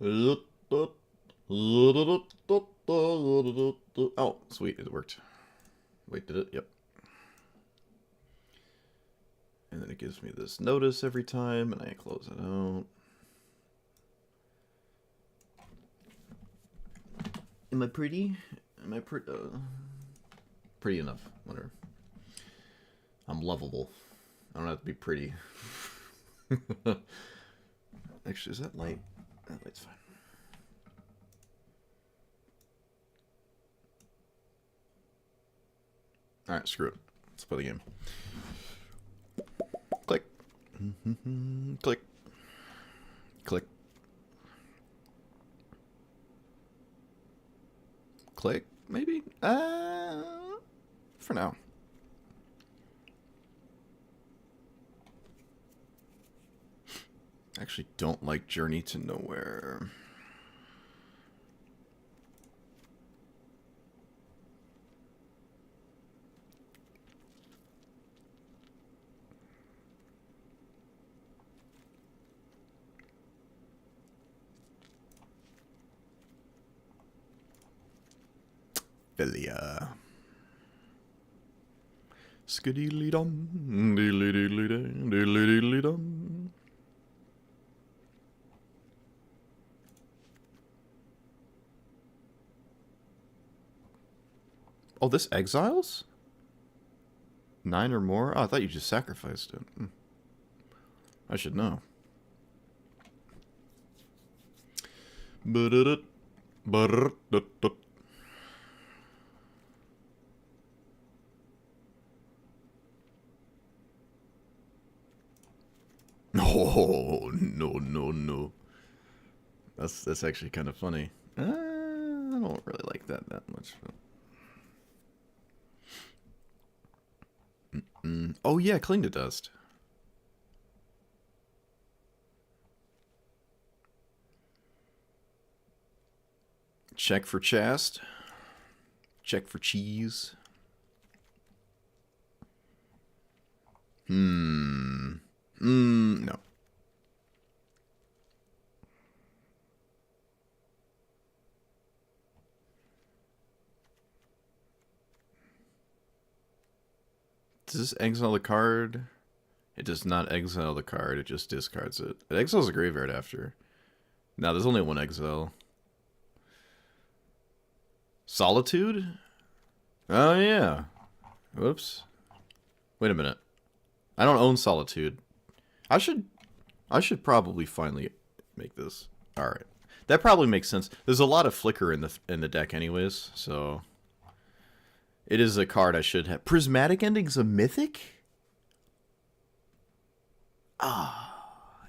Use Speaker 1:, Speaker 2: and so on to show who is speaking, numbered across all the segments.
Speaker 1: Oh, sweet, it worked. Wait, did it? Yep. And then it gives me this notice every time, and I close it out. Am I pretty? Am I pretty enough? Whatever. I'm lovable. I don't have to be pretty. Actually, is that light? That light's fine. Alright, screw it. Let's play the game. Click. Click. Click. Click, maybe? For now. Actually don't like Journey to Nowhere. Philia. Skiddy dum, diddly diddly dum, diddly diddly dum. Oh, this exiles? 9 or more? Oh, I thought you just sacrificed it. I should know. Oh, no. That's actually kind of funny. I don't really like that much. Oh yeah, cling to dust. Check for chast. Check for cheese. No. Does this exile the card? It does not exile the card, it just discards it. It exiles the graveyard after. Now there's only one exile. Solitude? Oh yeah. Whoops. Wait a minute. I don't own Solitude. I should probably finally make this. Alright. That probably makes sense. There's a lot of flicker in the deck anyways, so it is a card I should have. Prismatic Ending's a mythic?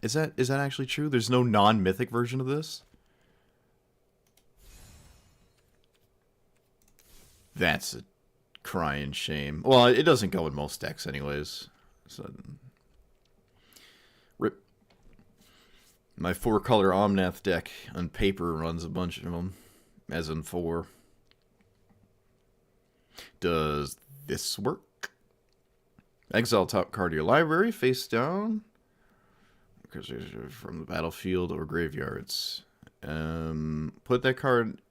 Speaker 1: Is that actually true? There's no non-mythic version of this? That's a crying shame. Well, it doesn't go in most decks anyways. So, rip. My 4-color Omnath deck on paper runs a bunch of them, as in 4. Does this work? Exile top card of your library, face down. Because from the battlefield or graveyards. Put that card.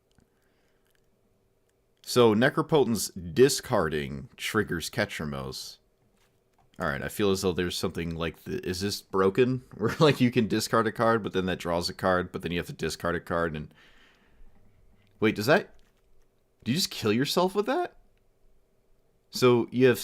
Speaker 1: So Necropotent's discarding triggers Ketramos. Alright, I feel as though there's something like is this broken? Where like you can discard a card, but then that draws a card, but then you have to discard a card and wait, does that do you just kill yourself with that? So you have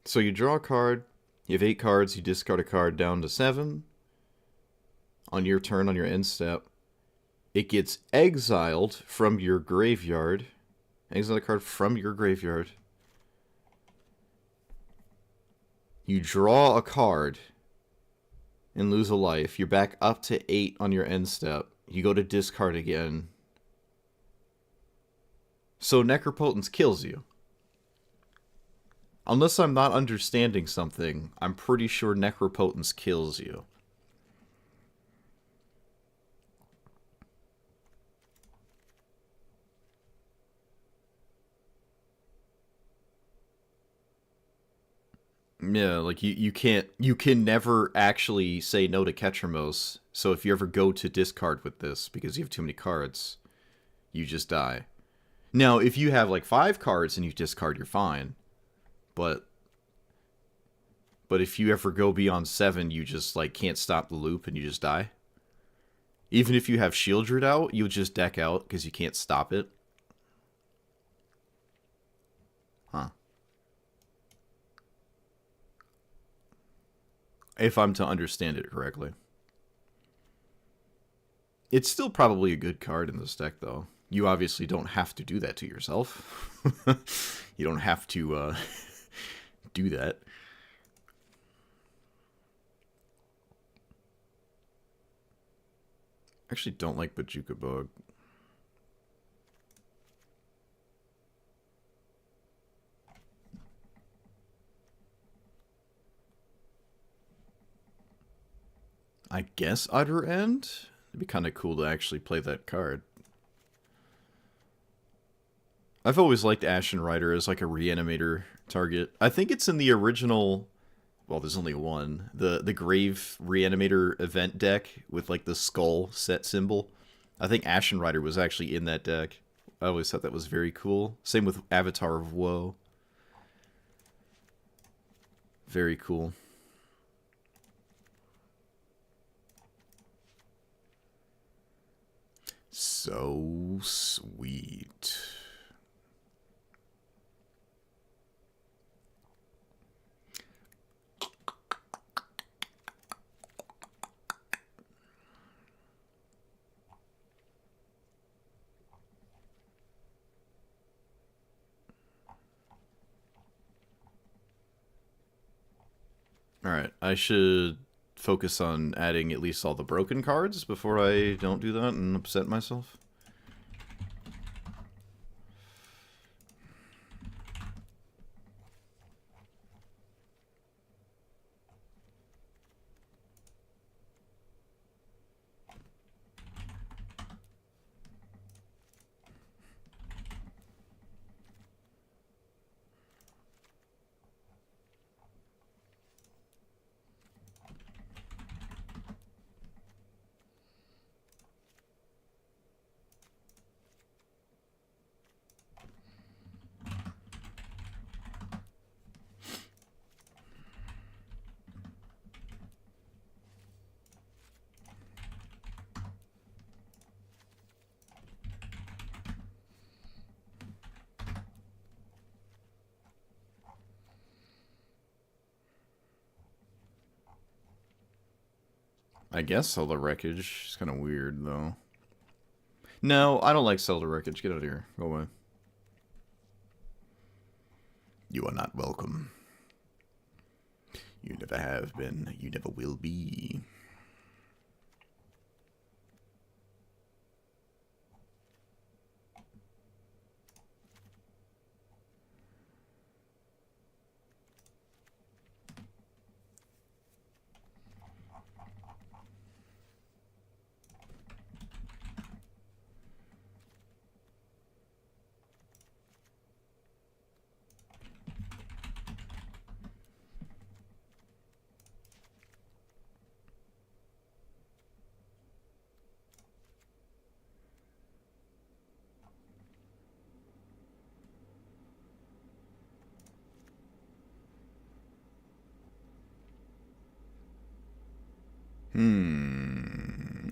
Speaker 1: so you draw a card, you have 8 cards, you discard a card down to 7. On your turn, on your end step, it gets exiled from your graveyard. Exile a card from your graveyard. You draw a card and lose a life. You're back up to 8 on your end step. You go to discard again. So Necropotence kills you. Unless I'm not understanding something, I'm pretty sure Necropotence kills you. Yeah, like you can never actually say no to Ketramos. So if you ever go to discard with this because you have too many cards, you just die. Now, if you have like 5 cards and you discard, you're fine. But if you ever go beyond 7, you just like can't stop the loop and you just die. Even if you have Shieldred out, you'll just deck out because you can't stop it. Huh. If I'm to understand it correctly. It's still probably a good card in this deck, though. You obviously don't have to do that to yourself. You don't have to do that. I actually don't like Bajuka Bug. I guess Utter End? It'd be kind of cool to actually play that card. I've always liked Ashen Rider as like a reanimator target. I think it's in the original... Well, there's only one. The Grave Reanimator event deck with like the skull set symbol. I think Ashen Rider was actually in that deck. I always thought that was very cool. Same with Avatar of Woe. Very cool. So sweet. Alright, I should focus on adding at least all the broken cards before I don't do that and upset myself. I guess Solar Wreckage is kind of weird, though. No, I don't like Solar Wreckage. Get out of here. Go away. You are not welcome. You never have been. You never will be.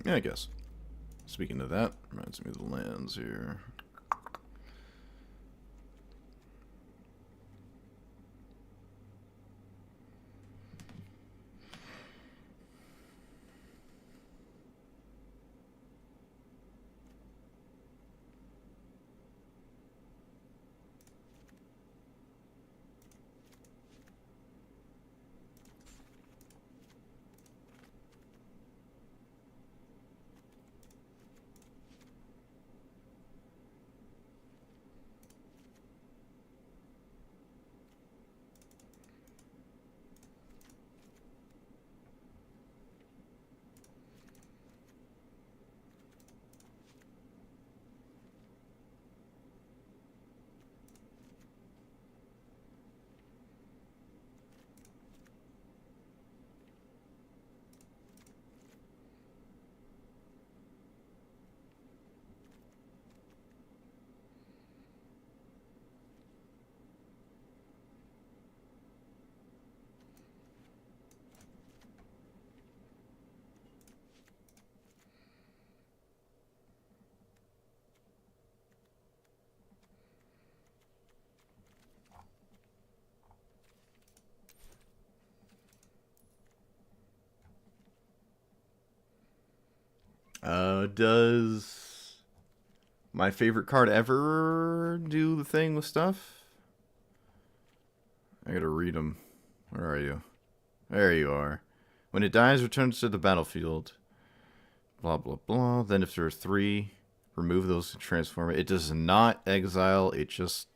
Speaker 1: Yeah, I guess. Speaking of that, reminds me of the lands here. Does my favorite card ever do the thing with stuff? I gotta read them. Where are you? There you are. When it dies, returns to the battlefield. Blah, blah, blah. Then if there are 3, remove those to transform it. It does not exile. It just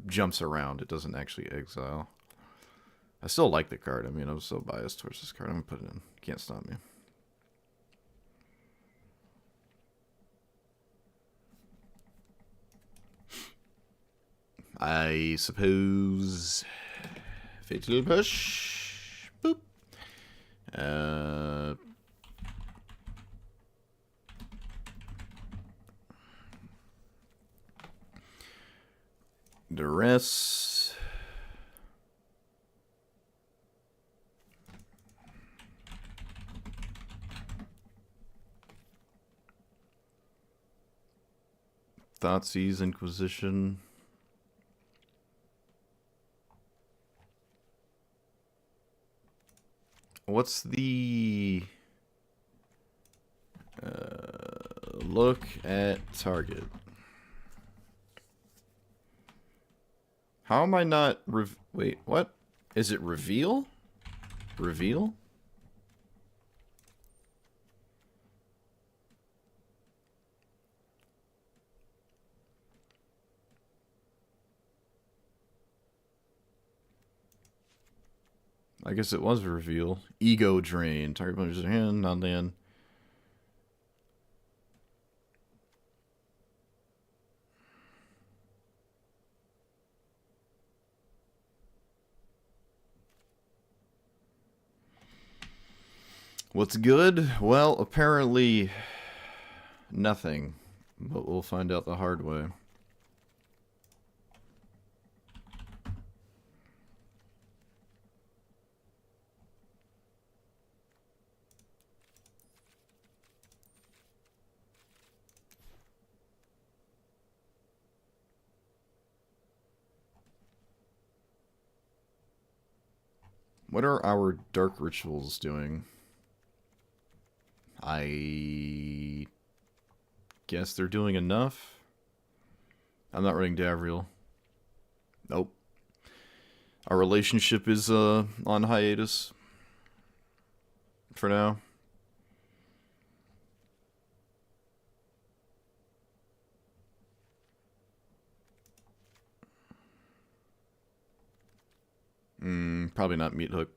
Speaker 1: jumps around. It doesn't actually exile. I still like the card. I mean, I'm so biased towards this card. I'm going to put it in. Can't stop me. I suppose... Fatal Push. Boop. Duress. Thoughtseize Inquisition. What's the... look at target. How am I not... Wait, what? Is it reveal? Reveal? I guess it was reveal. Ego drain. Target punches your hand, non-land. What's good? Well, apparently nothing. But we'll find out the hard way. What are our dark rituals doing? I guess they're doing enough. I'm not running Davriel. Nope. Our relationship is on hiatus for now. Probably not Meat Hook.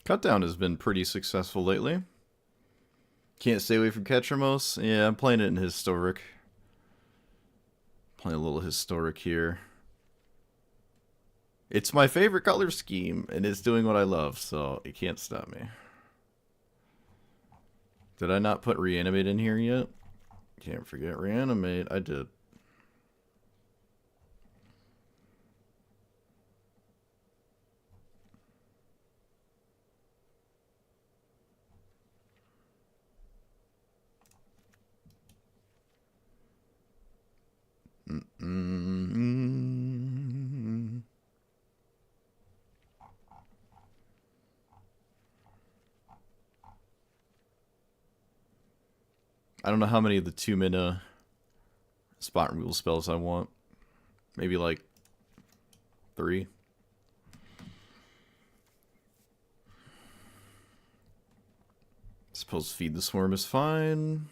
Speaker 1: Cutdown has been pretty successful lately. Can't stay away from Ketramos. Yeah, I'm playing it in Historic. Playing a little Historic here. It's my favorite color scheme, and it's doing what I love, so it can't stop me. Did I not put Reanimate in here yet? Can't forget Reanimate. I did. I don't know how many of the 2-mana spot removal spells I want. Maybe like 3. Suppose Feed the Swarm is fine.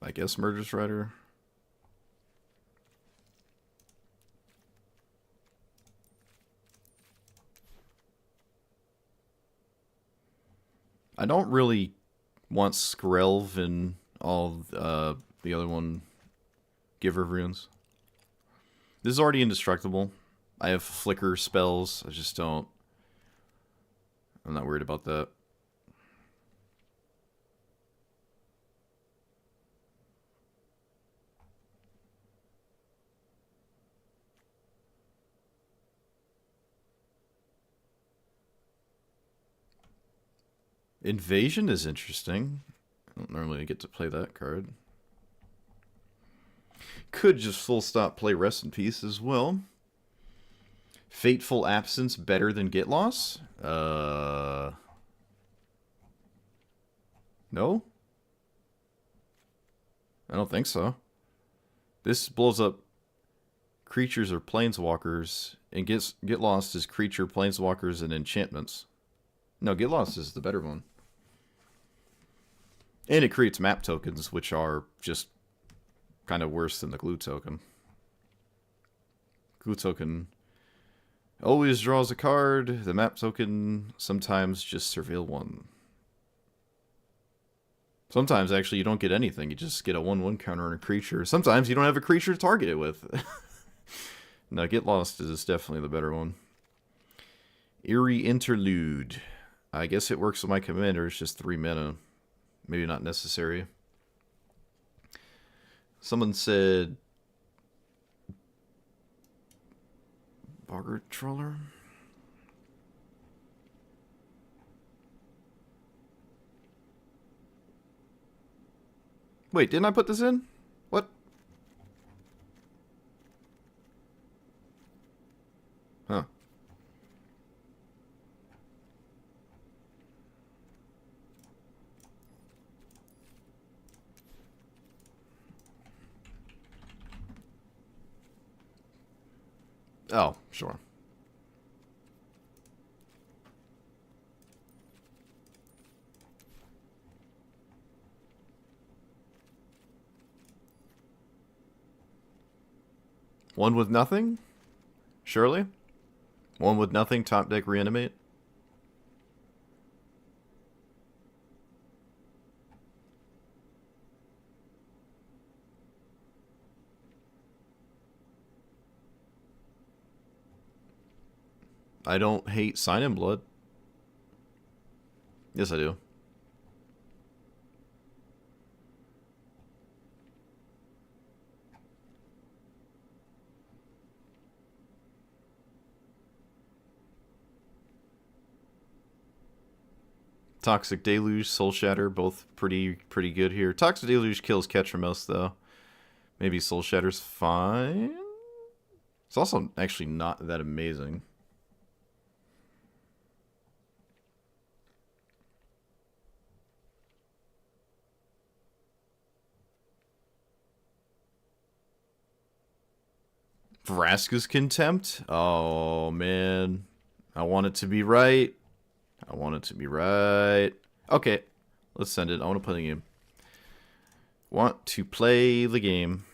Speaker 1: I guess Murderous Rider. I don't really want Skrelv and all the other one Giver runes. This is already indestructible. I have flicker spells. I just don't. I'm not worried about that. Invasion is interesting. I don't normally get to play that card. Could just full stop play Rest in Peace as well. Fateful Absence better than Get Loss? No? I don't think so. This blows up creatures or planeswalkers, and Get Lost is creature, planeswalkers, and enchantments. No, Get Lost is the better one. And it creates map tokens, which are just kind of worse than the glue token. Glue token always draws a card. The map token sometimes just surveil one. Sometimes, actually, you don't get anything. You just get a 1/1 counter on a creature. Sometimes you don't have a creature to target it with. No, Get Lost is definitely the better one. Eerie Interlude. I guess it works with my commander. It's just 3 mana. Maybe not necessary. Someone said Boggart Troller? Wait, didn't I put this in? What? Huh. Oh, sure. One with nothing? Surely? One with nothing, top deck reanimate? I don't hate Sign in Blood. Yes, I do. Toxic Deluge, Soul Shatter, both pretty good here. Toxic Deluge kills Ketramos, though. Maybe Soul Shatter's fine? It's also actually not that amazing. Vraska's Contempt? Oh, man. I want it to be right. I want it to be right. Okay, let's send it. I want to play the game. Want to play the game.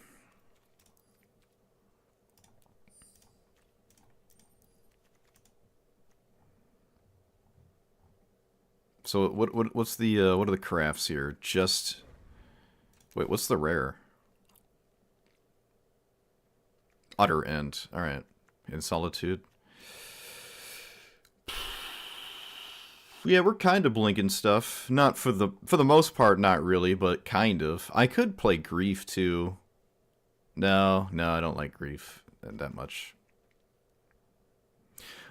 Speaker 1: So what's the what are the crafts here? Just wait, what's the rare? Utter End. All right, in Solitude. Yeah, we're kind of blinking stuff. Not for the most part, not really, but kind of. I could play Grief too. No, I don't like Grief that much.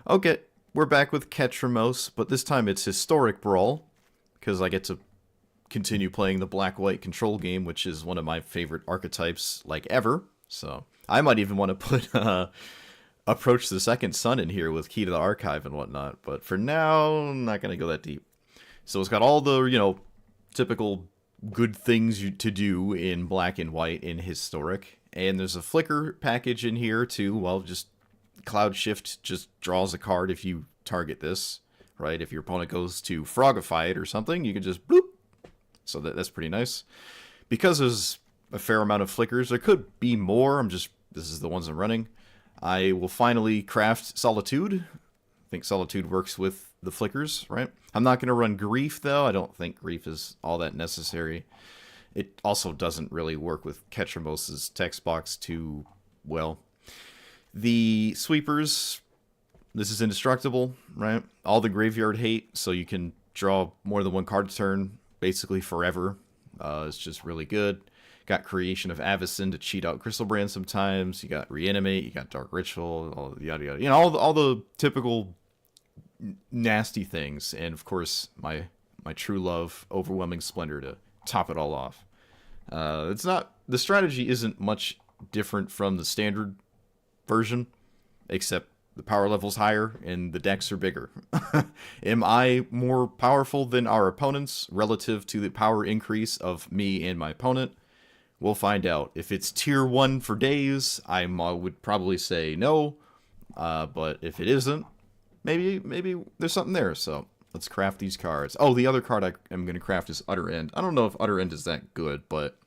Speaker 1: Okay, we're back with Ketramos, but this time it's Historic Brawl, because I get to continue playing the black-white control game, which is one of my favorite archetypes, like, ever. So I might even want to put Approach the Second Sun in here with Key to the Archive and whatnot, but for now, I'm not going to go that deep. So it's got all the, typical good things to do in black and white in Historic, and there's a Flicker package in here too. Well, just Cloud Shift just draws a card if you target this, right? If your opponent goes to Frogify it or something, you can just bloop. So that's pretty nice. Because there's a fair amount of Flickers, there could be more. This is the ones I'm running. I will finally craft Solitude. I think Solitude works with the Flickers, right? I'm not going to run Grief, though. I don't think Grief is all that necessary. It also doesn't really work with Ketramos's text box too well. The Sweepers, this is indestructible, right? All the graveyard hate, so you can draw more than one card a turn, basically forever. It's just really good. Got Creation of Avacyn to cheat out Crystal Brand sometimes. You got Reanimate, you got Dark Ritual, all yada yada. You know, all the typical nasty things. And of course, my true love, Overwhelming Splendor, to top it all off. It's not, the strategy isn't much different from the standard version, except the power level's higher and the decks are bigger. Am I more powerful than our opponents relative to the power increase of me and my opponent? We'll find out. If it's tier 1 for days, I would probably say no. But if it isn't, maybe there's something there. So let's craft these cards. Oh, the other card I am going to craft is Utter End. I don't know if Utter End is that good, but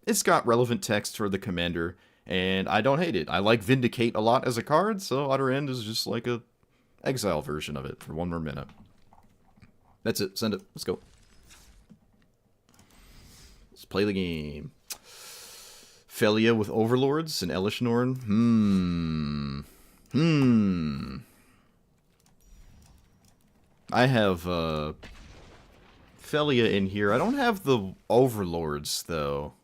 Speaker 1: it's got relevant text for the commander, and I don't hate it. I like Vindicate a lot as a card, so Utter End is just like a exile version of it for 1 more minute. That's it. Send it. Let's go. Let's play the game. Felia with Overlords and Elish Norn. I have Felia in here. I don't have the Overlords, though.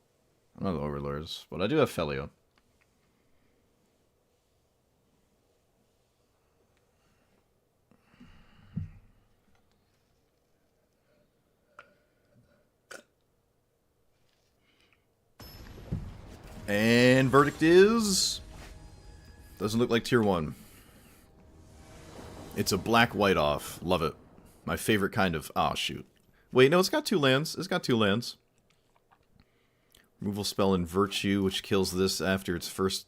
Speaker 1: I don't have the Overlords, but I do have Felia. And verdict is... doesn't look like tier 1. It's a black-white off. Love it. My favorite kind of... oh, shoot. Wait, no, it's got 2 lands. It's got 2 lands. Removal spell in Virtue, which kills this after its first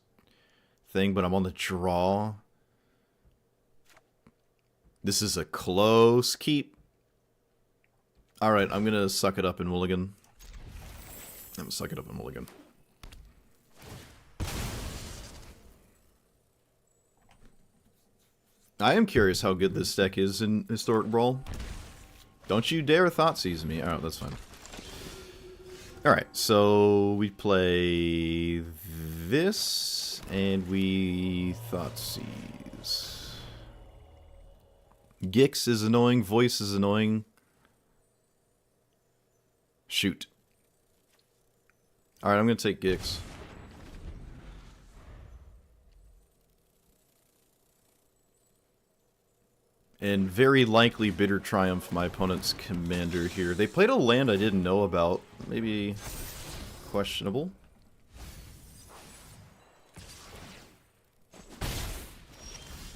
Speaker 1: thing, but I'm on the draw. This is a close keep. Alright, I'm gonna suck it up in Mulligan. I'm gonna suck it up in Mulligan. I am curious how good this deck is in Historic Brawl. Don't you dare Thoughtseize me. Alright, that's fine. Alright, so we play this, and we Thoughtseize. Gix is annoying, Voice is annoying. Shoot. Alright, I'm gonna take Gix. And very likely Bitter Triumph, my opponent's commander here. They played a land I didn't know about. Maybe questionable.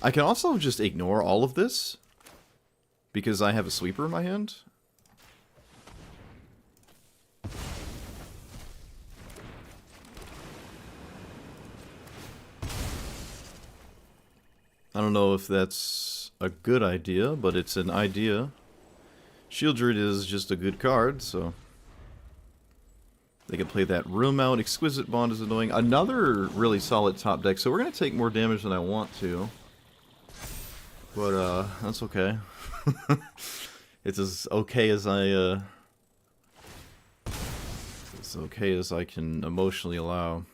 Speaker 1: I can also just ignore all of this, because I have a sweeper in my hand. I don't know if that's a good idea, but it's an idea. Shieldred is just a good card, so they can play that room out. Exquisite Bond is annoying. Another really solid top deck, so we're going to take more damage than I want to. But, that's okay. It's as okay as I, it's okay as I can emotionally allow.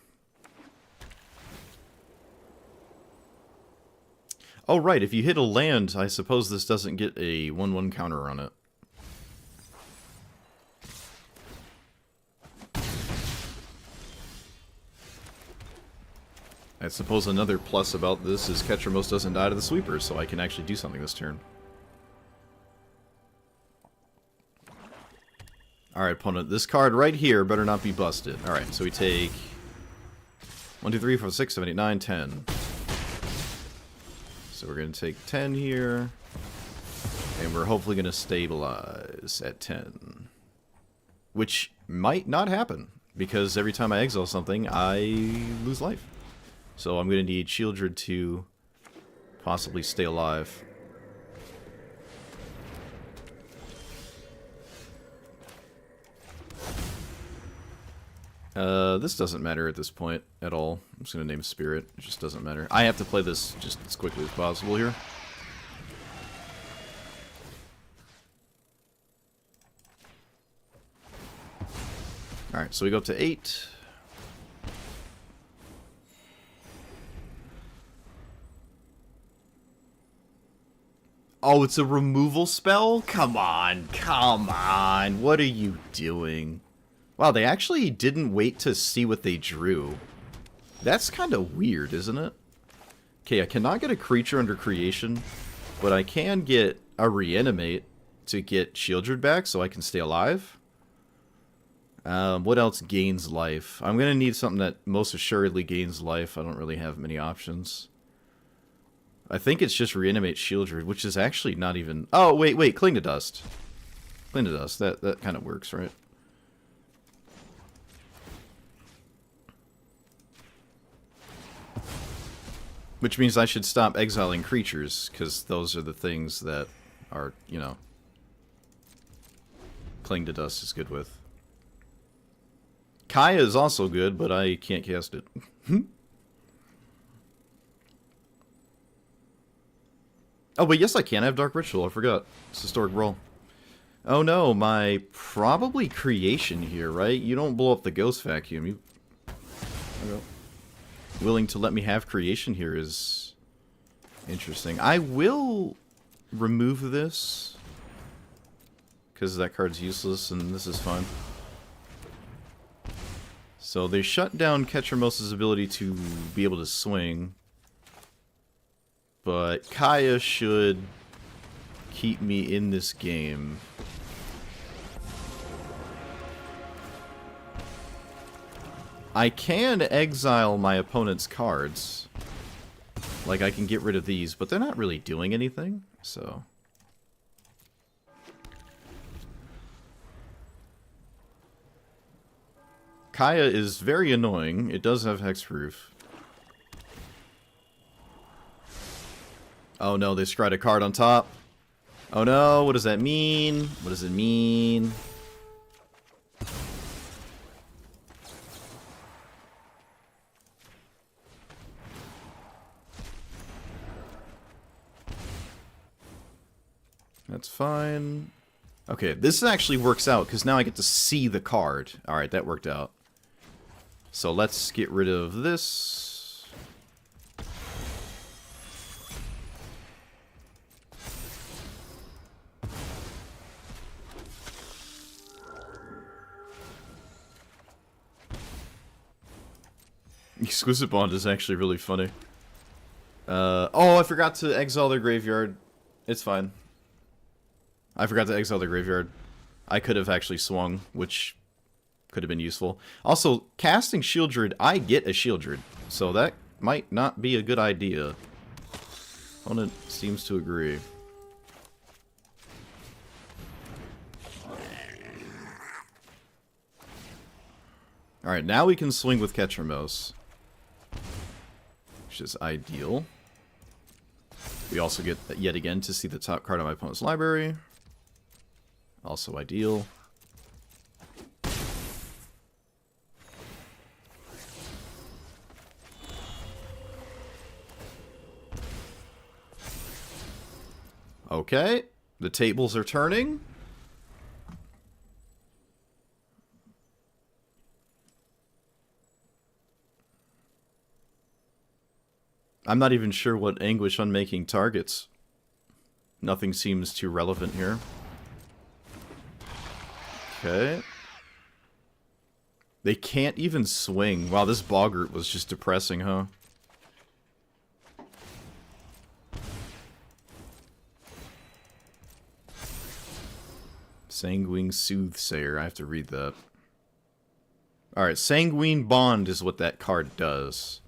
Speaker 1: Oh, right, if you hit a land, I suppose this doesn't get a 1/1 counter on it. I suppose another plus about this is Ketramos doesn't die to the sweeper, so I can actually do something this turn. Alright, opponent, this card right here better not be busted. Alright, so we take 1, 2, 3, 4, 6, 7, 8, 9, 10. So we're going to take 10 here, and we're hopefully going to stabilize at 10. Which might not happen, because every time I exile something, I lose life. So I'm going to need Shieldred to possibly stay alive. This doesn't matter at this point at all. I'm just going to name Spirit. It just doesn't matter. I have to play this just as quickly as possible here. Alright, so we go up to 8. Oh, it's a removal spell? Come on, come on. What are you doing? Wow, they actually didn't wait to see what they drew. That's kind of weird, isn't it? Okay, I cannot get a creature under creation, but I can get a reanimate to get Shieldred back so I can stay alive. What else gains life? I'm going to need something that most assuredly gains life. I don't really have many options. I think it's just reanimate Shieldred, which is actually not even... Oh, wait, Cling to Dust. Cling to Dust, that kind of works, right? Which means I should stop exiling creatures, because those are the things that are, you know... Cling to Dust is good with. Kaya is also good, but I can't cast it. Oh, but yes I can. I have Dark Ritual. I forgot. It's Historic Roll. Oh no, my probably creation here, right? You don't blow up the Ghost Vacuum. You... Okay. Willing to let me have creation here is interesting. I will remove this because that card's useless and this is fine. So they shut down Ketramos's ability to be able to swing. But Kaya should keep me in this game. I can exile my opponent's cards. Like, I can get rid of these, but they're not really doing anything, so... Kaya is very annoying. It does have hexproof. Oh no, they scryed a card on top. Oh no, what does that mean? What does it mean? That's fine. Okay, this actually works out, because now I get to see the card. Alright, that worked out. So let's get rid of this. Exquisite Bond is actually really funny. Oh, I forgot to exile their graveyard. It's fine. I forgot to exile their graveyard. I could have actually swung, which could have been useful. Also, casting Shieldred, I get a Shieldred, so that might not be a good idea. Opponent seems to agree. Alright, now we can swing with Ketramos, which is ideal. We also get, yet again, to see the top card of my opponent's library. Also ideal. Okay, the tables are turning. I'm not even sure what Anguish Unmaking targets. Nothing seems too relevant here. Okay. They can't even swing. Wow, this Boggart was just depressing, huh? Sanguine Soothsayer. I have to read that. Alright, Sanguine Bond is what that card does.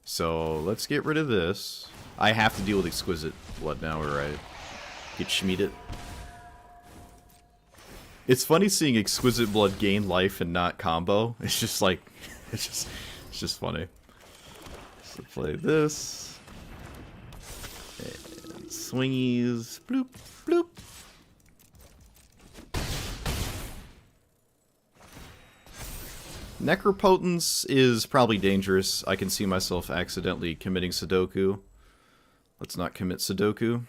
Speaker 1: So, let's get rid of this. I have to deal with Exquisite Blood now, right? Get Schmied. It's funny seeing Exquisite Blood gain life and not combo. It's just like, it's just funny. So play this. And swingies. Bloop, bloop. Necropotence is probably dangerous. I can see myself accidentally committing Sudoku. Let's not commit Sudoku.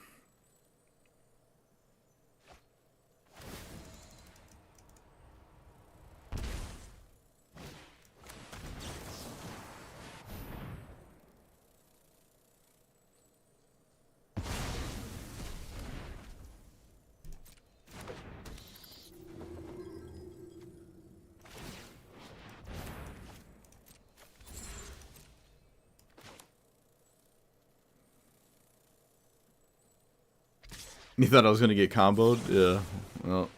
Speaker 1: You thought I was gonna get comboed? Yeah. Well,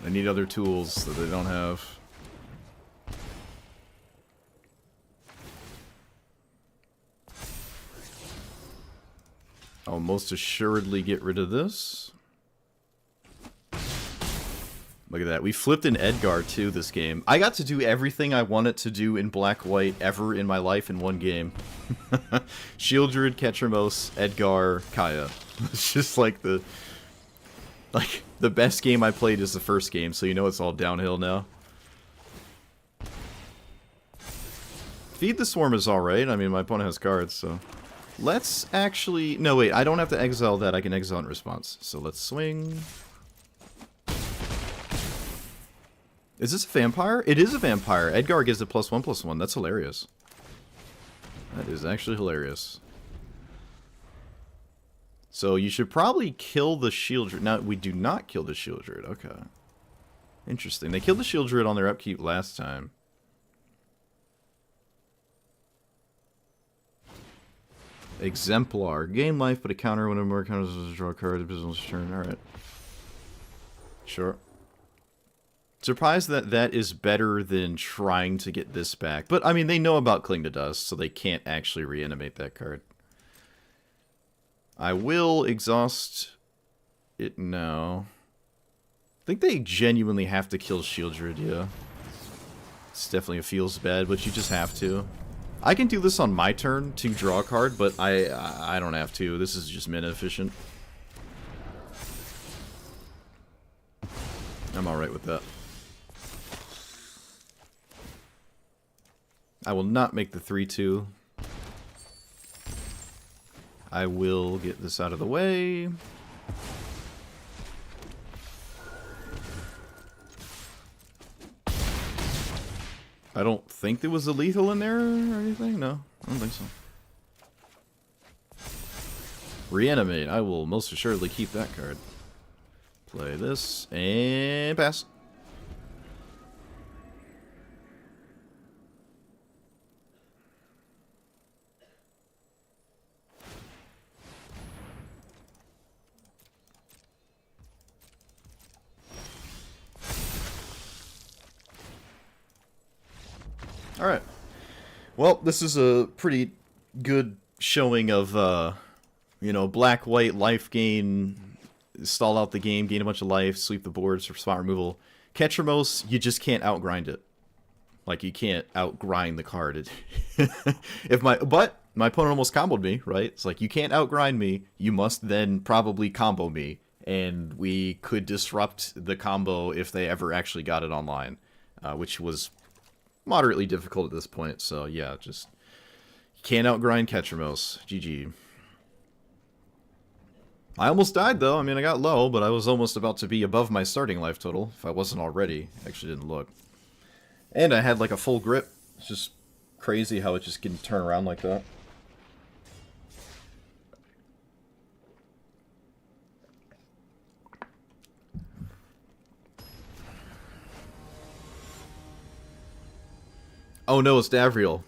Speaker 1: I need other tools that they don't have. I'll most assuredly get rid of this. Look at that. We flipped an Edgar too this game. I got to do everything I wanted to do in Black-White ever in my life in one game. Shieldred, Ketramos, Edgar, Kaya. It's just like the best game I played is the first game, so you know it's all downhill now. Feed the Swarm is alright. I mean, my opponent has cards, so... Let's actually... No, wait. I don't have to exile that. I can exile in response. So let's swing... Is this a vampire? It is a vampire. Edgar gives it +1/+1. That's hilarious. That is actually hilarious. So you should probably kill the Shieldred. Now, we do not kill the Shieldred. Okay. Interesting. They killed the Shieldred on their upkeep last time. Exemplar. Gain life, but a counter whenever more counters draw a card. Business turn. Alright. Sure. Surprised that that is better than trying to get this back. But, I mean, they know about Cling to Dust, so they can't actually reanimate that card. I will exhaust it now. I think they genuinely have to kill Shieldred, yeah. It's definitely feels bad, but you just have to. I can do this on my turn to draw a card, but I don't have to. This is just mana efficient. I'm alright with that. I will not make the 3/2. I will get this out of the way. I don't think there was a lethal in there or anything. No, I don't think so. Reanimate. I will most assuredly keep that card. Play this and pass. Alright. Well, this is a pretty good showing of, you know, Black-White life gain, stall out the game, gain a bunch of life, sweep the boards for spot removal. Ketramos, you just can't outgrind it. Like, you can't outgrind the card. But my opponent almost comboed me, right? It's like, you can't outgrind me, you must then probably combo me, and we could disrupt the combo if they ever actually got it online, which was moderately difficult at this point, so yeah, just can't outgrind Ketramos. GG. I almost died though. I mean, I got low, but I was almost about to be above my starting life total, if I wasn't already. Actually didn't look. And I had like a full grip. It's just crazy how it just can turn around like that. Oh no, it's Davriel.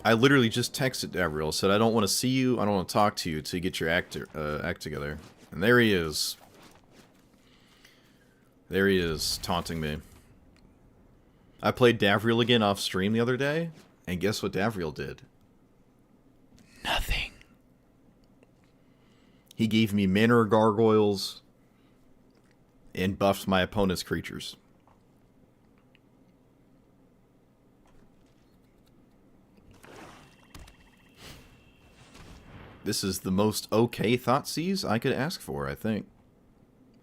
Speaker 1: I literally just texted Davriel, said I don't want to see you, I don't want to talk to you to get your act together. And there he is. There he is, taunting me. I played Davriel again off stream the other day, and guess what Davriel did? Nothing. He gave me mana gargoyles and buffed my opponent's creatures. This is the most okay Thoughtseize I could ask for, I think.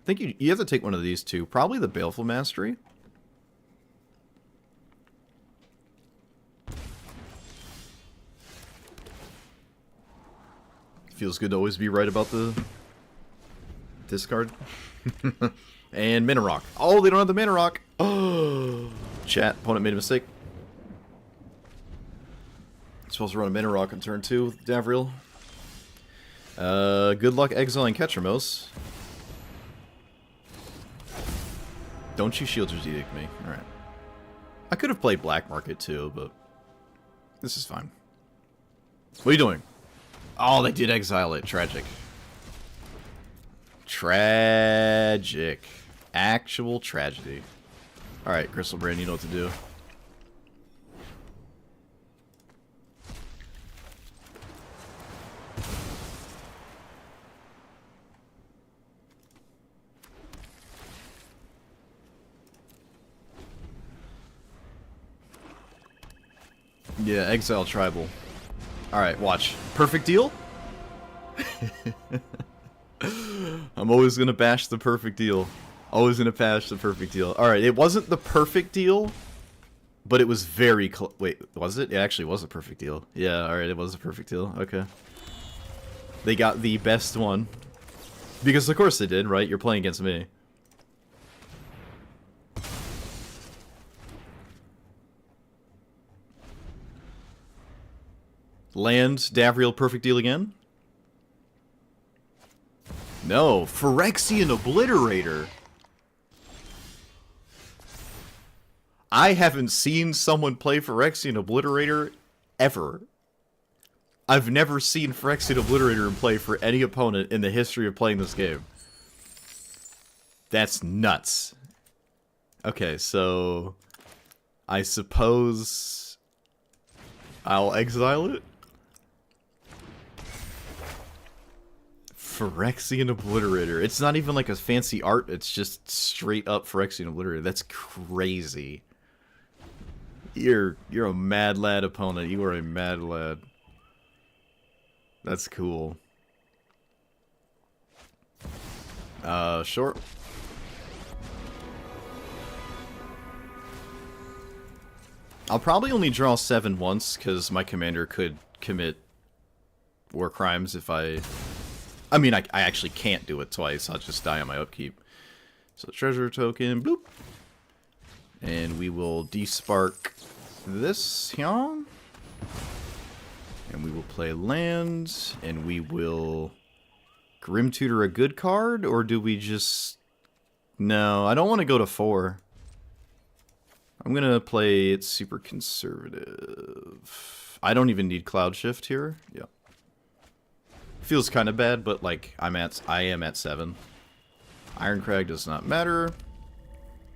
Speaker 1: I think you have to take one of these two. Probably the Baleful Mastery. Feels good to always be right about the discard. And Mana Rock. Oh, they don't have the Mana Rock. Oh, chat, opponent made a mistake. Supposed to run a Mana Rock on turn 2 with Davriel. Good luck exiling Ketramos. Don't you Shieldred's Edict me. Alright. I could have played Black Market too, but this is fine. What are you doing? Oh, they did exile it. Tragic. Tragic. Actual tragedy. Alright, Crystal Brand, you know what to do. Yeah, Exile Tribal. Alright, watch. Perfect deal? I'm always gonna bash the perfect deal. Always gonna bash the perfect deal. Alright, it wasn't the perfect deal, but it was very close. Wait, was it? It actually was a perfect deal. Yeah, alright, it was a perfect deal. Okay. They got the best one. Because of course they did, right? You're playing against me. Land, Davriel, perfect deal again? No, Phyrexian Obliterator. I haven't seen someone play Phyrexian Obliterator ever. I've never seen Phyrexian Obliterator in play for any opponent in the history of playing this game. That's nuts. Okay, so I suppose I'll exile it. Phyrexian Obliterator. It's not even like a fancy art, it's just straight up Phyrexian Obliterator. That's crazy. You're a mad lad opponent. You are a mad lad. That's cool. Short. I'll probably only draw 7 once, because my commander could commit war crimes if I mean, I actually can't do it twice. I'll just die on my upkeep. So treasure token, bloop. And we will despark this here. And we will play land. And we will Grim Tutor a good card? Or do we just... No, I don't want to go to 4. I'm going to play it super conservative. I don't even need Cloud Shift here. Yeah. Feels kind of bad, but like I am at 7. Ironcrag does not matter.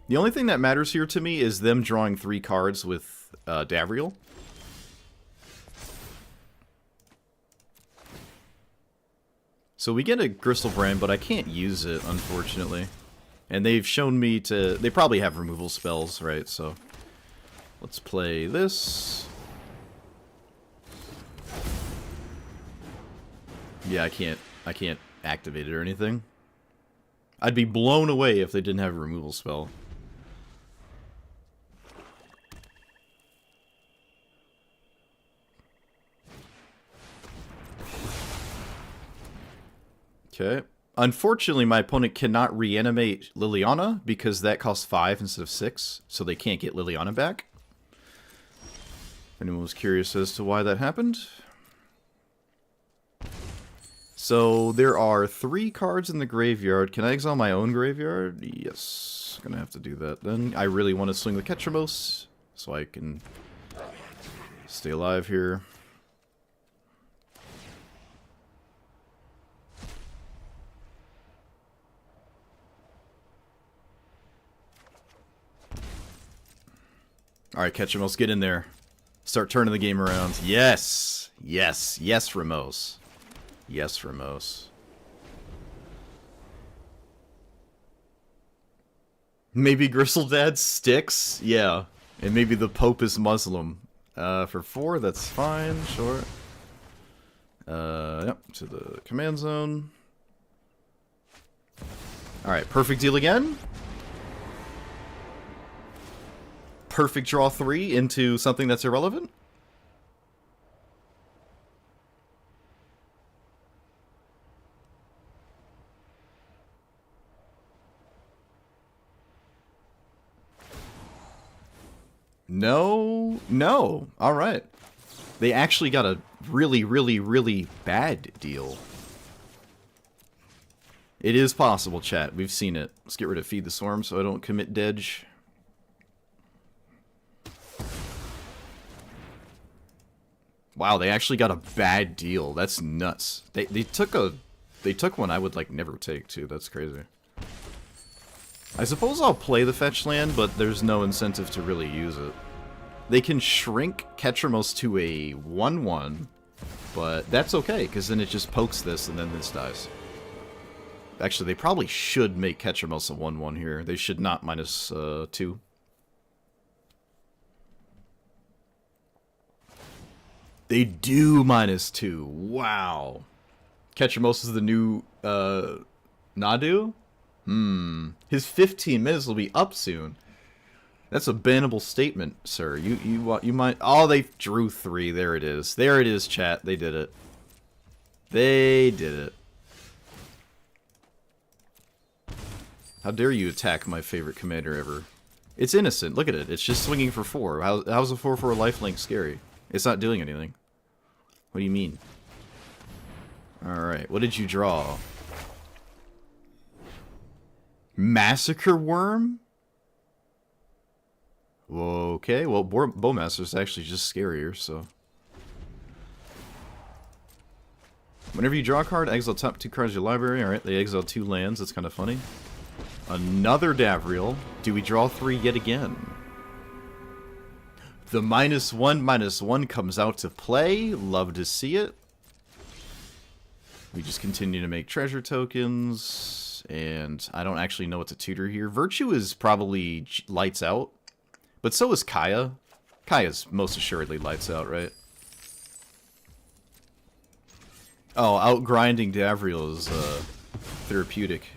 Speaker 1: The only thing that matters here to me is them drawing 3 cards with Davriel. So we get a Gristlebrand, but I can't use it, unfortunately. And they've shown me to... They probably have removal spells, right? So let's play this. Yeah, I can't activate it or anything. I'd be blown away if they didn't have a removal spell. Okay. Unfortunately, my opponent cannot reanimate Liliana because that costs 5 instead of 6, so they can't get Liliana back. If anyone was curious as to why that happened. So, there are 3 cards in the graveyard. Can I exile my own graveyard? Yes. Gonna have to do that then. I really want to swing the Ketramos, so I can stay alive here. Alright, Ketramos, get in there. Start turning the game around. Yes! Yes! Yes, Ramos. Yes, Ramos. Maybe Gristledad sticks? Yeah. And maybe the Pope is Muslim. For 4, that's fine, sure. Yep, to the command zone. Alright, perfect deal again. Perfect draw 3 into something that's irrelevant. No, no. All right. They actually got a really, really, really bad deal. It is possible, chat. We've seen it. Let's get rid of Feed the Swarm so I don't commit Dedge. Wow, they actually got a bad deal. That's nuts. They took a They took one I would, like, never take, too. That's crazy. I suppose I'll play the fetch land, but there's no incentive to really use it. They can shrink Ketramos to a 1/1, but that's okay, because then it just pokes this, and then this dies. Actually, they probably should make Ketramos a 1/1 here. They should not -2. They do -2. Wow. Ketramos is the new Nadu? His 15 minutes will be up soon. That's a bannable statement, sir. You might. Oh, they drew 3. There it is. There it is, chat. They did it. They did it. How dare you attack my favorite commander ever? It's innocent. Look at it. It's just swinging for 4. How's a 4/4 lifelink scary? It's not doing anything. What do you mean? Alright, what did you draw? Massacre Worm? Okay, well, Bowmaster's actually just scarier, so... Whenever you draw a card, exile top 2 cards of your library. Alright, they exile 2 lands, that's kind of funny. Another Davriel. Do we draw 3 yet again? The -1/-1 comes out to play. Love to see it. We just continue to make treasure tokens, and I don't actually know what to tutor here. Virtue is probably lights out, but so is Kaya. Kaya's most assuredly lights out, right? Oh, outgrinding Davriel is therapeutic.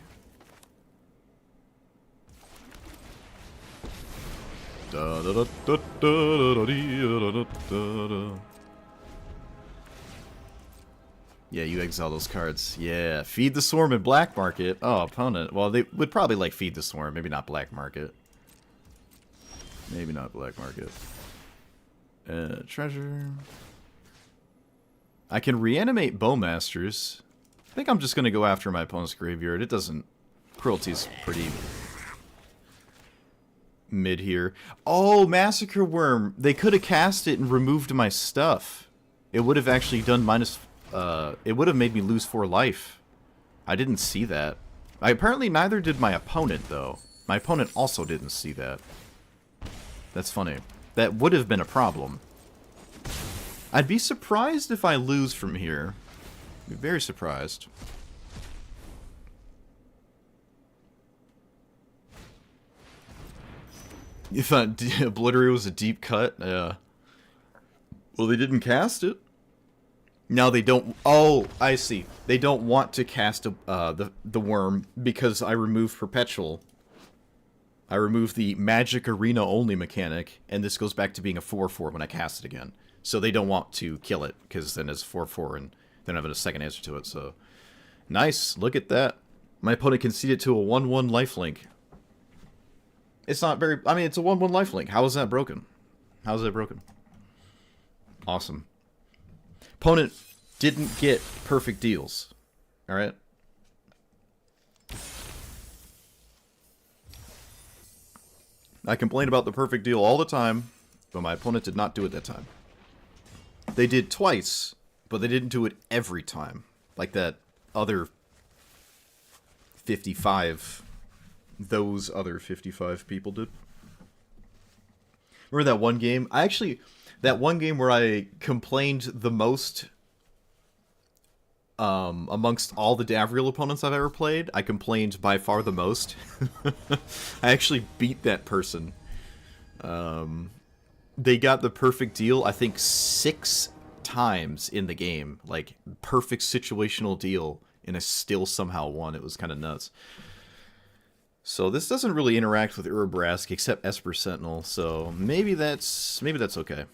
Speaker 1: Yeah, you exile those cards. Yeah, Feed the Swarm and Black Market. Oh, opponent. Well, they would probably like Feed the Swarm. Maybe not Black Market. Maybe not Black Market. Treasure. I can reanimate Bowmasters. I think I'm just going to go after my opponent's graveyard. It doesn't... Cruelty's pretty... mid here. Oh, Massacre Worm. They could have cast it and removed my stuff. It would have actually done it would have made me lose 4 life. I didn't see that. Apparently neither did my opponent, though. My opponent also didn't see that. That's funny. That would have been a problem. I'd be surprised if I lose from here. I'd be very surprised. If Obliterate was a deep cut, yeah. Well, they didn't cast it. Now they don't... Oh, I see. They don't want to cast the worm because I removed Perpetual. I removed the Magic Arena only mechanic, and this goes back to being a 4/4 when I cast it again. So they don't want to kill it, because then it's 4/4, and they don't have a second answer to it, so... Nice, look at that. My opponent conceded to a 1/1 lifelink. It's not very... I mean, it's a 1/1 lifelink. How is that broken? How is that broken? Awesome. Opponent didn't get perfect deals. Alright? I complain about the perfect deal all the time, but my opponent did not do it that time. They did twice, but they didn't do it every time. Like that other 55... Those other 55 people did. Remember that one game? That one game where I complained the most amongst all the Davriel opponents I've ever played. I complained by far the most. I actually beat that person. They got the perfect deal, I think, 6 times in the game. Like, perfect situational deal, and I still somehow won. It was kind of nuts. So this doesn't really interact with Urabrask except Esper Sentinel, so maybe that's okay.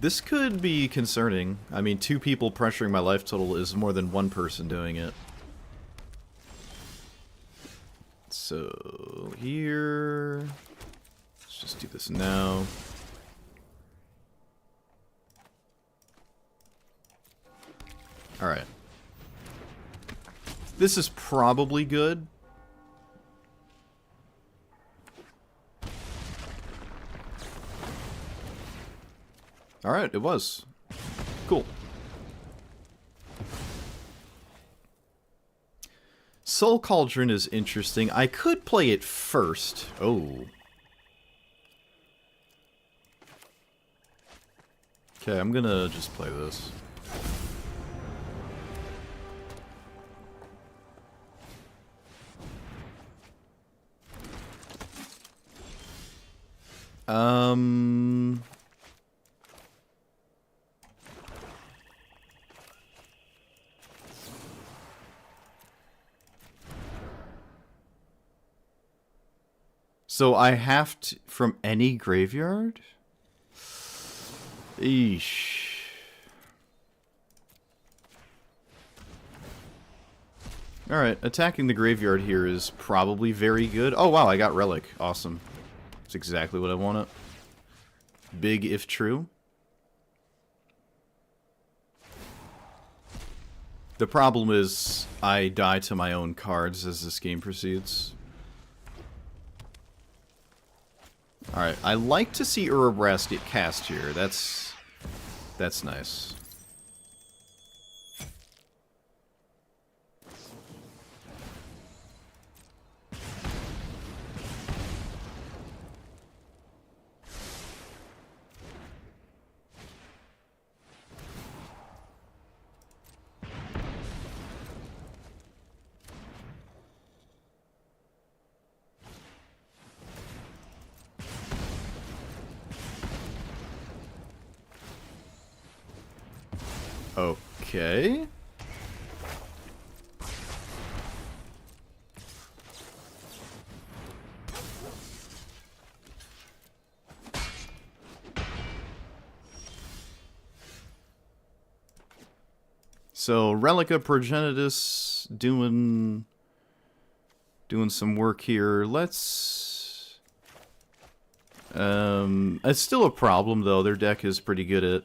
Speaker 1: This could be concerning. I mean, 2 people pressuring my life total is more than 1 person doing it. So here, let's just do this now. All right. This is probably good. Alright, it was. Cool. Soul Cauldron is interesting. I could play it first. Oh. Okay, I'm gonna just play this. So I have to, from any graveyard? Eesh. Alright, attacking the graveyard here is probably very good. Oh wow, I got Relic. Awesome. That's exactly what I wanted. Big if true. The problem is I die to my own cards as this game proceeds. Alright, I like to see Urabras get cast here. That's nice. Okay. So Relica Progenitus doing some work here. Let's it's still a problem though. Their deck is pretty good at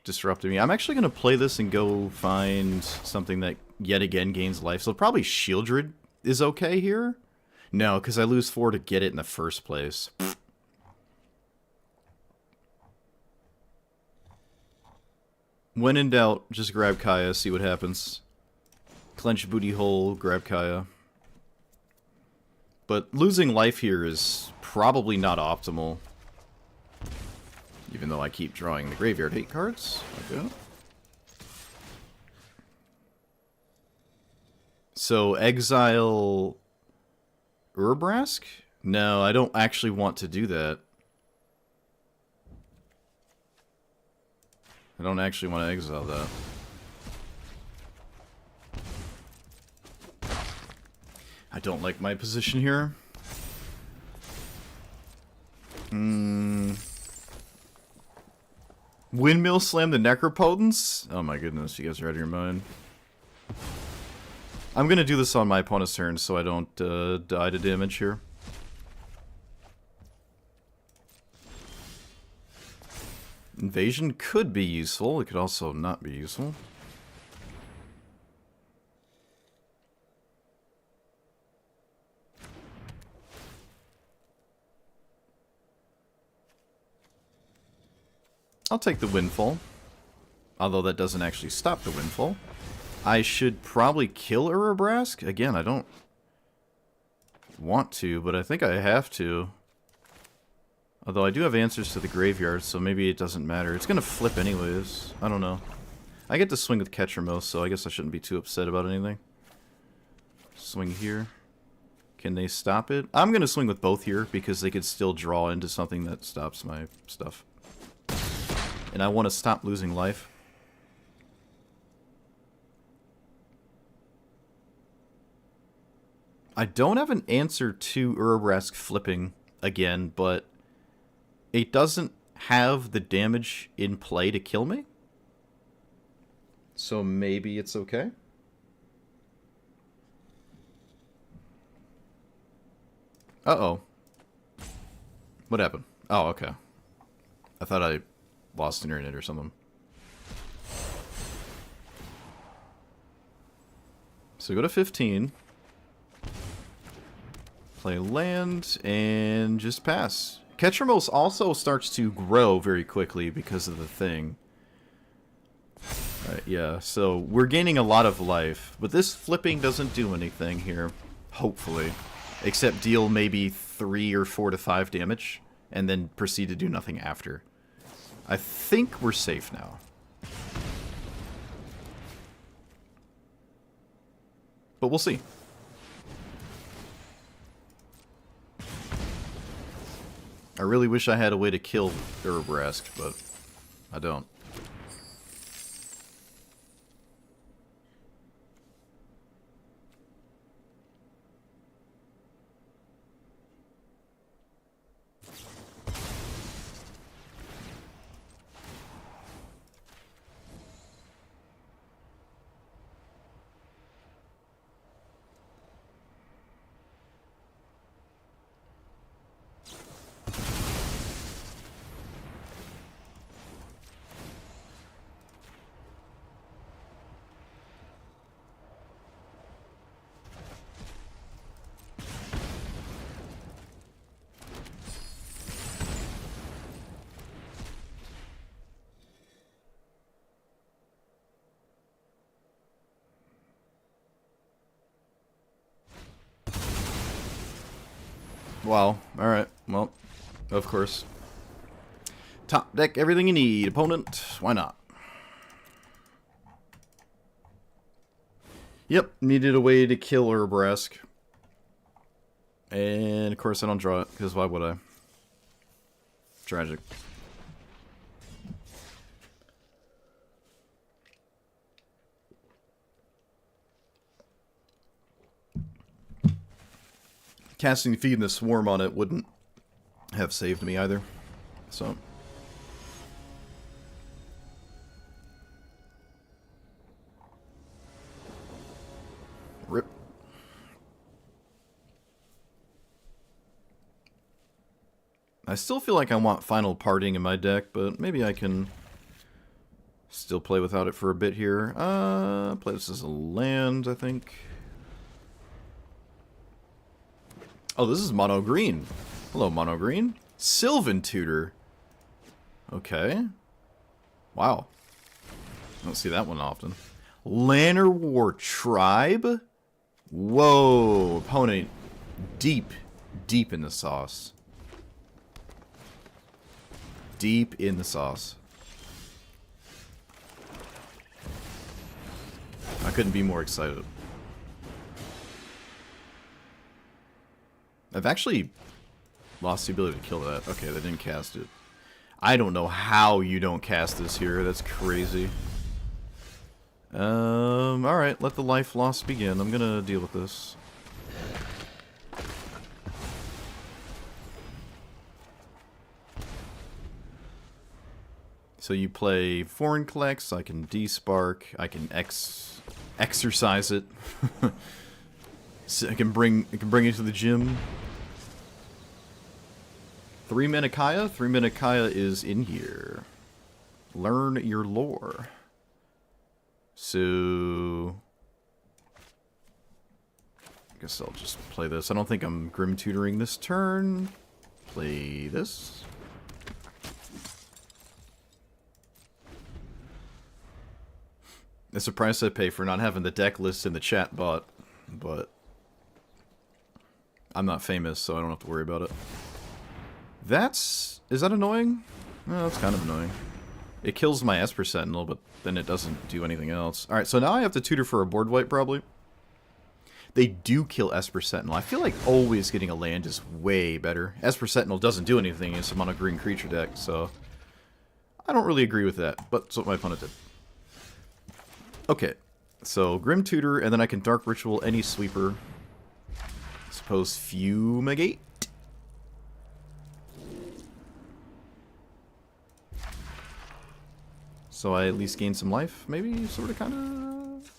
Speaker 1: disrupting me. I'm actually going to play this and go find something that yet again gains life. So probably Shieldred is okay here. No, because I lose 4 to get it in the first place. When in doubt, just grab Kaya, see what happens. Clench booty hole, grab Kaya. But losing life here is probably not optimal. Even though I keep drawing the graveyard hate cards. Okay. So, exile Urbrask? No, I don't actually want to do that. I don't actually want to exile that. I don't like my position here. Windmill Slam the Necropotence? Oh my goodness, you guys are out of your mind. I'm gonna do this on my opponent's turn so I don't die to damage here. Invasion could be useful, it could also not be useful. I'll take the Windfall. Although that doesn't actually stop the Windfall. I should probably kill Urabrask. Again, I don't want to, but I think I have to. Although I do have answers to the graveyard, so maybe it doesn't matter. It's going to flip anyways. I don't know. I get to swing with Ketchermos, so I guess I shouldn't be too upset about anything. Swing here. Can they stop it? I'm going to swing with both here, because they could still draw into something that stops my stuff. And I want to stop losing life. I don't have an answer to Urabrask flipping again, but it doesn't have the damage in play to kill me. So maybe it's okay. Uh-oh. What happened? Oh, okay. I thought I lost internet or something. So go to 15. Play land and just pass. Ketchermos also starts to grow very quickly because of the thing. Alright, yeah, so we're gaining a lot of life, but this flipping doesn't do anything here, hopefully. Except deal maybe 3 or 4 to 5 damage, and then proceed to do nothing after. I think we're safe now. But we'll see. I really wish I had a way to kill Urabrask, but I don't. Wow. Alright. Well, of course. Top deck, everything you need. Opponent, why not? Yep, needed a way to kill Urabrask. And, of course, I don't draw it, because why would I? Tragic. Casting Feed and the Swarm on it wouldn't have saved me either. So. Rip. I still feel like I want Final Parting in my deck, but maybe I can still play without it for a bit here. Play this as a land, I think. Oh, this is mono green. Hello, mono green. Sylvan Tutor. Okay. Wow. I don't see that one often. Lanner War Tribe. Whoa. Opponent deep in the sauce. Deep in the sauce. I couldn't be more excited. I've actually lost the ability to kill that. Okay, they didn't cast it. I don't know how you don't cast this here. That's crazy. Alright, let the life loss begin. I'm gonna deal with this. So you play Foreign Collects, I can despark, I can exercise it. So I can bring it to the gym. 3 mana Kaya? 3 mana Kaya is in here. Learn your lore. So I guess I'll just play this. I don't think I'm Grim Tutoring this turn. Play this. It's a price I pay for not having the deck list in the chat bot, but I'm not famous, so I don't have to worry about it. Is that annoying? No, that's kind of annoying. It kills my Esper Sentinel, but then it doesn't do anything else. Alright, so now I have to tutor for a board wipe, probably. They do kill Esper Sentinel. I feel like always getting a land is way better. Esper Sentinel doesn't do anything, it's a mono green creature deck, so I don't really agree with that, but that's what my opponent did. Okay, so Grim Tutor, and then I can Dark Ritual any sweeper. Suppose Fumigate. So I at least gain some life, maybe, sort of, kind of.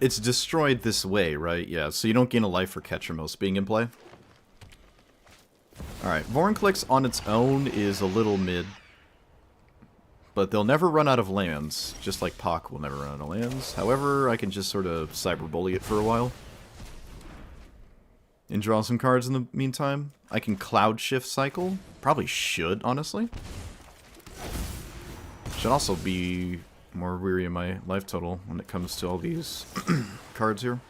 Speaker 1: It's destroyed this way, right? Yeah, so you don't gain a life for Ketramos being in play. Alright, Vorinclex on its own is a little mid. But they'll never run out of lands, just like Pock will never run out of lands. However, I can just sort of Cyber Bully it for a while. And draw some cards in the meantime. I can Cloud Shift cycle. Probably should, honestly. Should also be more weary of my life total when it comes to all these cards here.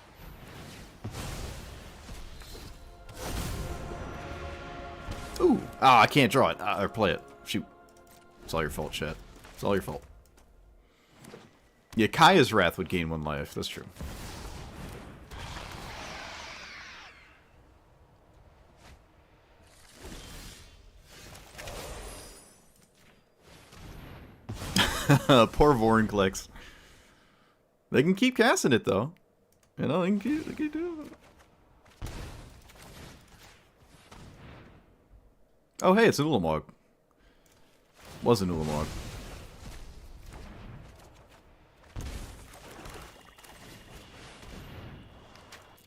Speaker 1: Ooh! Ah, I can't draw it. Or play it. Shoot. It's all your fault, chat. It's all your fault. Yeah, Kaya's Wrath would gain 1 life. That's true. Poor Vorinclex. They can keep casting it, though. You know, they can do it. Oh, hey, it's an Ulamog. Was an Ulamog.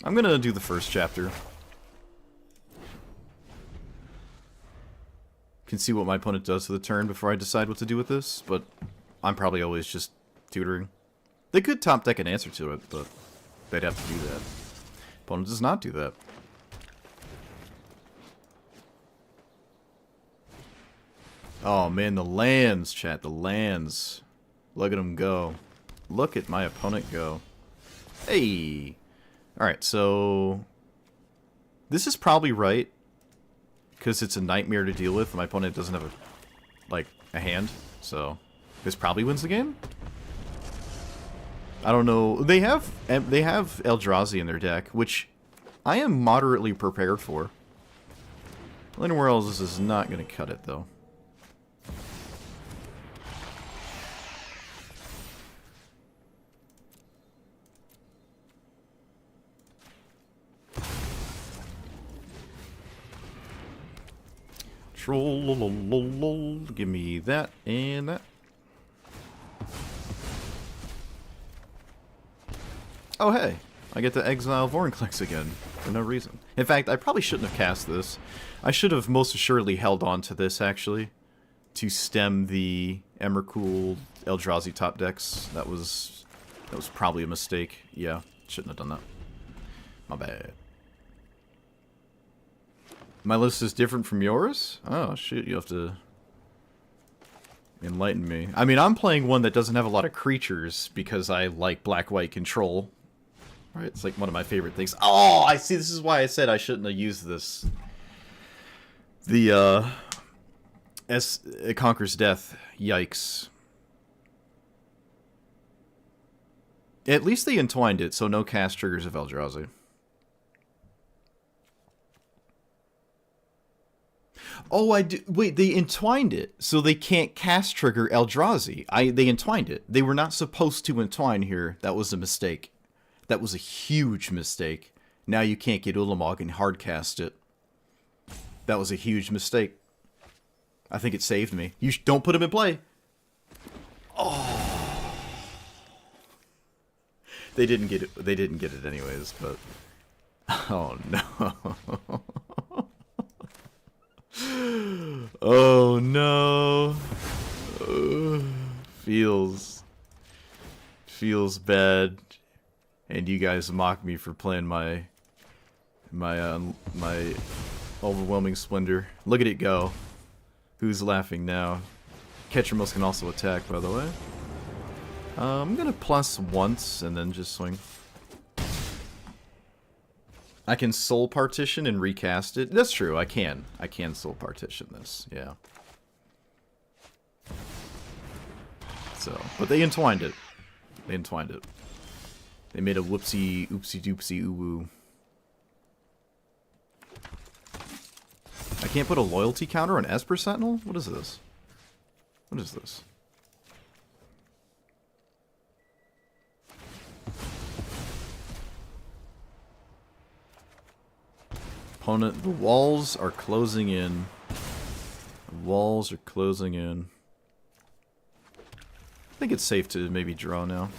Speaker 1: I'm gonna do the first chapter. Can see what my opponent does for the turn before I decide what to do with this, but I'm probably always just tutoring. They could top deck an answer to it, but they'd have to do that. Opponent does not do that. Oh man, the lands, chat, the lands. Look at them go. Look at my opponent go. Hey! Alright, so... This is probably right. Because it's a nightmare to deal with. My opponent doesn't have a hand. So, this probably wins the game? I don't know. They have Eldrazi in their deck, which I am moderately prepared for. Anywhere else, this is not going to cut it, though. Troll, give me that and that. Oh hey, I get to exile Vorinclex again for no reason. In fact, I probably shouldn't have cast this. I should have most assuredly held on to this actually to stem the Emrakul Eldrazi top decks. That was probably a mistake. Yeah, shouldn't have done that. My bad. My list is different from yours? Oh, shoot, you have to enlighten me. I mean, I'm playing one that doesn't have a lot of creatures because I like black-white control. Right? It's like one of my favorite things. Oh, I see, this is why I said I shouldn't have used this. The, it Conquers Death. Yikes. At least they entwined it, so no cast triggers of Eldrazi. Oh, I do. Wait, they entwined it, so they can't cast trigger Eldrazi. They entwined it. They were not supposed to entwine here. That was a mistake. That was a huge mistake. Now you can't get Ulamog and hardcast it. That was a huge mistake. I think it saved me. You don't put him in play. Oh. They didn't get it. They didn't get it anyways, but oh no. Oh no. Feels bad. And you guys mock me for playing my overwhelming splendor. Look at it go. Who's laughing now? Ketramos can also attack, by the way. I'm gonna plus once and then just swing. I can soul partition and recast it. That's true, I can. I can soul partition this, yeah. So, but they entwined it. They entwined it. They made a whoopsie, oopsie doopsie oo-woo. I can't put a loyalty counter on Esper Sentinel? What is this? What is this? Opponent, the walls are closing in. The walls are closing in. I think it's safe to maybe draw now.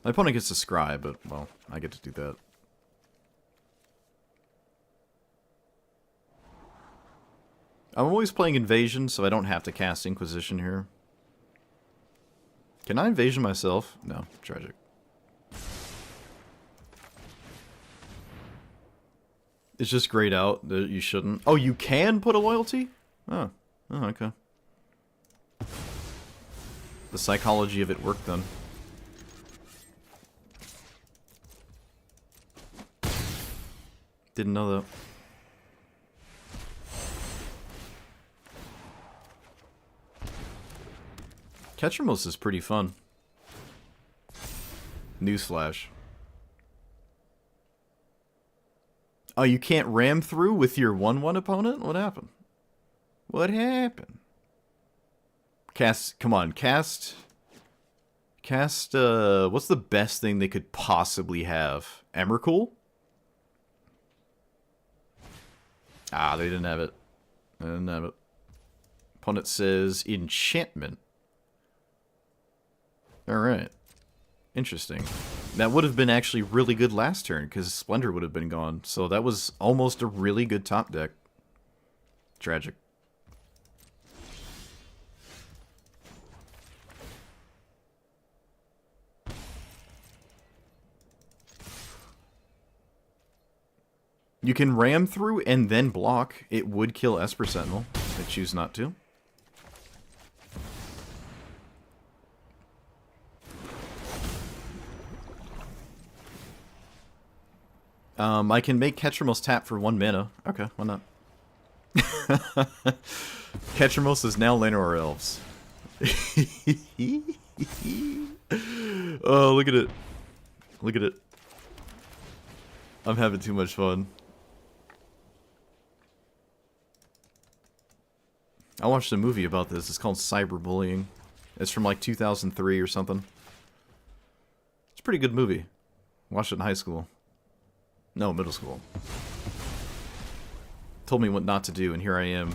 Speaker 1: My opponent gets to scry, but, well, I get to do that. I'm always playing Invasion, so I don't have to cast Inquisition here. Can I invasion myself? No. Tragic. It's just grayed out that you shouldn't. Oh, you can put a loyalty? Oh. Oh, okay. The psychology of it worked then. Didn't know that. Ketramos is pretty fun. Newsflash. Oh, you can't ram through with your 1/1 opponent? What happened? What happened? Cast, come on, cast, what's the best thing they could possibly have? Emrakul? Ah, they didn't have it. They didn't have it. Opponent says enchantment. Alright. Interesting. That would have been actually really good last turn, because Splendor would have been gone. So that was almost a really good top deck. Tragic. You can ram through and then block. It would kill Esper Sentinel. I choose not to. I can make Ketramos tap for 1 mana. Okay, why not? Ketramos is now Llanowar Elves. Oh, look at it. Look at it. I'm having too much fun. I watched a movie about this. It's called Cyberbullying. It's from like 2003 or something. It's a pretty good movie. Watched it in high school. No, middle school. Told me what not to do, and here I am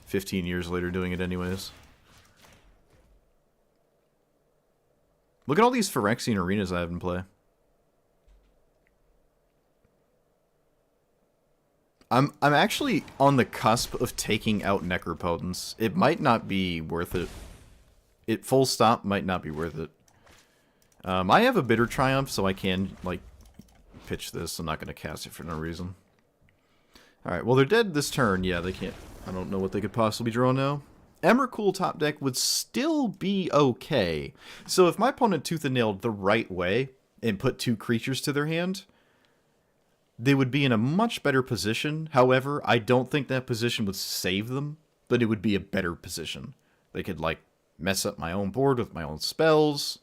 Speaker 1: 15 years later doing it anyways. Look at all these Phyrexian arenas I have in play. I'm actually on the cusp of taking out Necropotence. It might not be worth it. It full stop might not be worth it. I have a Bitter Triumph, so I can like pitch this. I'm not going to cast it for no reason. Alright, well they're dead this turn. Yeah, they can't. I don't know what they could possibly draw now. Emrakul top deck would still be okay. So if my opponent tooth and nailed the right way and put 2 creatures to their hand, they would be in a much better position. However, I don't think that position would save them, but it would be a better position. They could like mess up my own board with my own spells.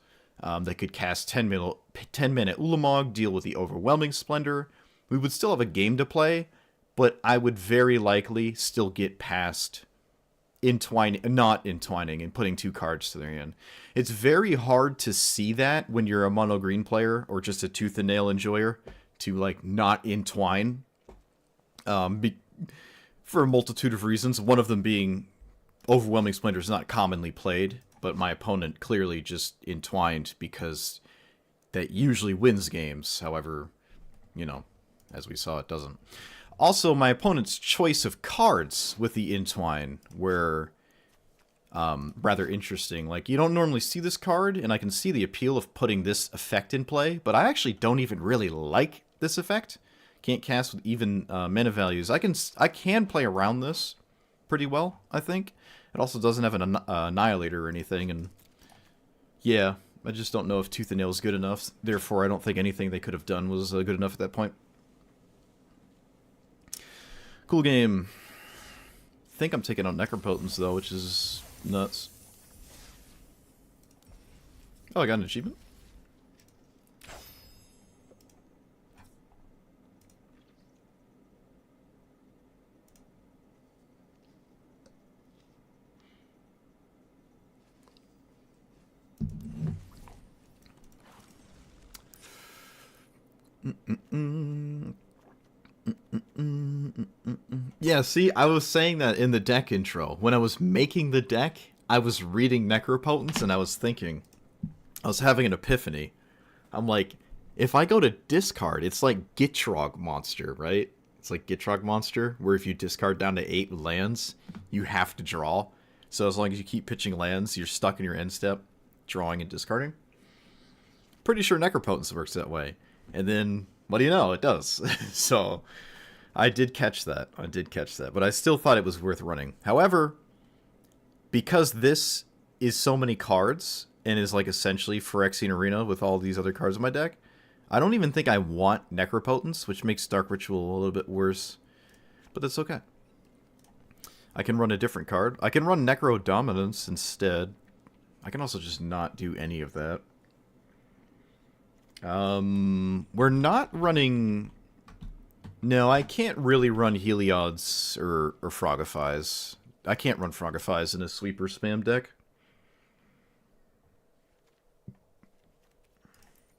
Speaker 1: They could cast 10-minute Ulamog, deal with the Overwhelming Splendor. We would still have a game to play, but I would very likely still get past not entwining and putting 2 cards to their hand. It's very hard to see that when you're a mono green player or just a tooth and nail enjoyer to like not entwine for a multitude of reasons. One of them being Overwhelming Splendor is not commonly played, but my opponent clearly just entwined because that usually wins games. However, you know, as we saw, it doesn't. Also, my opponent's choice of cards with the entwine were rather interesting. Like, you don't normally see this card, and I can see the appeal of putting this effect in play, but I actually don't even really like this effect. Can't cast with even mana values. I can play around this pretty well, I think. It also doesn't have an Annihilator or anything, and yeah, I just don't know if Tooth and Nail is good enough. Therefore, I don't think anything they could have done was good enough at that point. Cool game. I think I'm taking out Necropotence, though, which is nuts. Oh, I got an achievement? Yeah, see, I was saying that in the deck intro. When I was making the deck, I was reading Necropotence and I was thinking, I was having an epiphany. I'm like, if I go to discard, it's like Gitrog Monster, right? It's like Gitrog Monster, where if you discard down to 8 lands, you have to draw. So as long as you keep pitching lands, you're stuck in your end step. drawing and discarding. Pretty sure Necropotence works that way. And then, what do you know? It does. So, I did catch that. But I still thought it was worth running. However, because this is so many cards, and is like essentially Phyrexian Arena with all these other cards in my deck, I don't even think I want Necropotence, which makes Dark Ritual a little bit worse. But that's okay. I can run a different card. I can run Necro Dominance instead. I can also just not do any of that. We're not running... No, I can't really run Heliod's or Frogify's. I can't run Frogify's in a sweeper spam deck.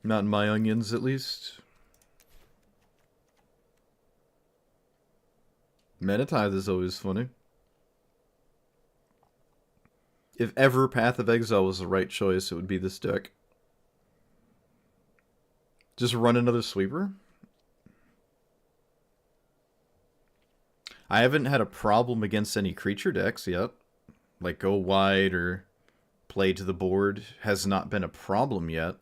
Speaker 1: Not in my onions, at least. Menatithe is always funny. If ever Path of Exile was the right choice, it would be this deck. Just run another sweeper? I haven't had a problem against any creature decks yet. Like go wide or play to the board has not been a problem yet.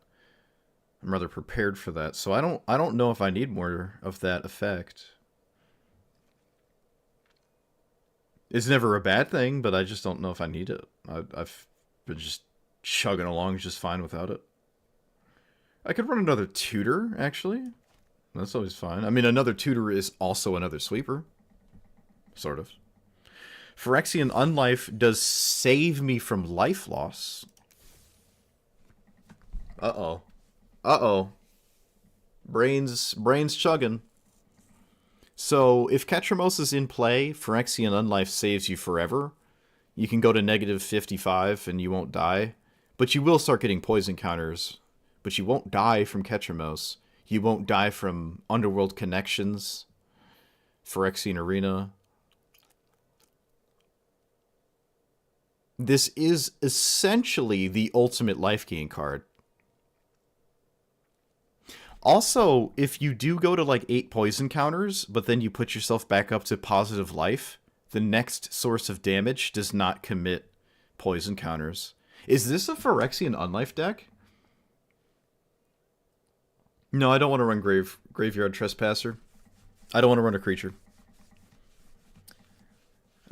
Speaker 1: I'm rather prepared for that. So I don't know if I need more of that effect. It's never a bad thing, but I just don't know if I need it. I've been just chugging along just fine without it. I could run another tutor, actually. That's always fine. I mean, another tutor is also another sweeper. Sort of. Phyrexian Unlife does save me from life loss. Uh-oh. Uh-oh. Brains chugging. So, if Ketramos is in play, Phyrexian Unlife saves you forever. You can go to negative 55 and you won't die. But you will start getting poison counters. But you won't die from Ketramos. You won't die from Underworld Connections. Phyrexian Arena. This is essentially the ultimate life gain card. Also, if you do go to like 8 poison counters, but then you put yourself back up to positive life, the next source of damage does not commit poison counters. Is this a Phyrexian Unlife deck? No, I don't want to run Graveyard Trespasser. I don't want to run a creature.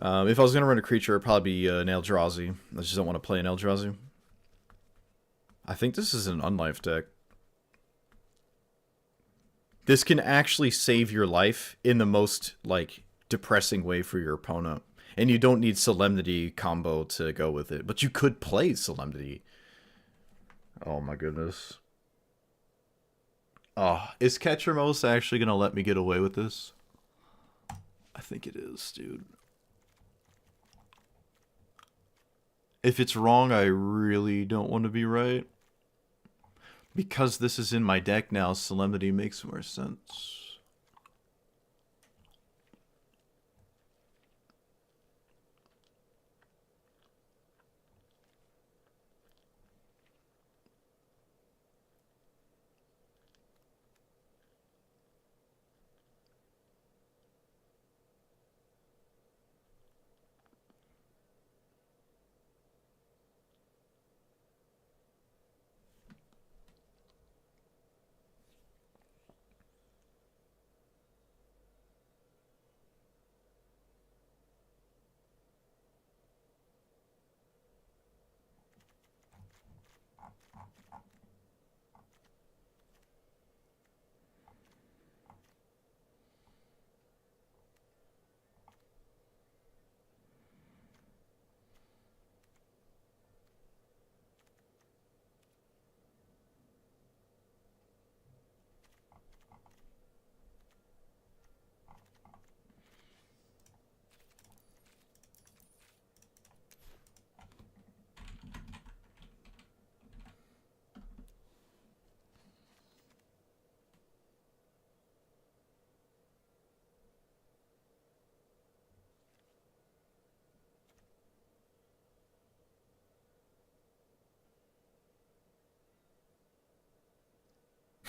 Speaker 1: If I was going to run a creature, it'd probably be an Eldrazi. I just don't want to play an Eldrazi. I think this is an Unlife deck. This can actually save your life in the most, like, depressing way for your opponent. And you don't need Solemnity combo to go with it. But you could play Solemnity. Oh my goodness. Oh, is Ketramos actually going to let me get away with this? I think it is, dude. If it's wrong, I really don't want to be right. Because this is in my deck now, Solemnity makes more sense.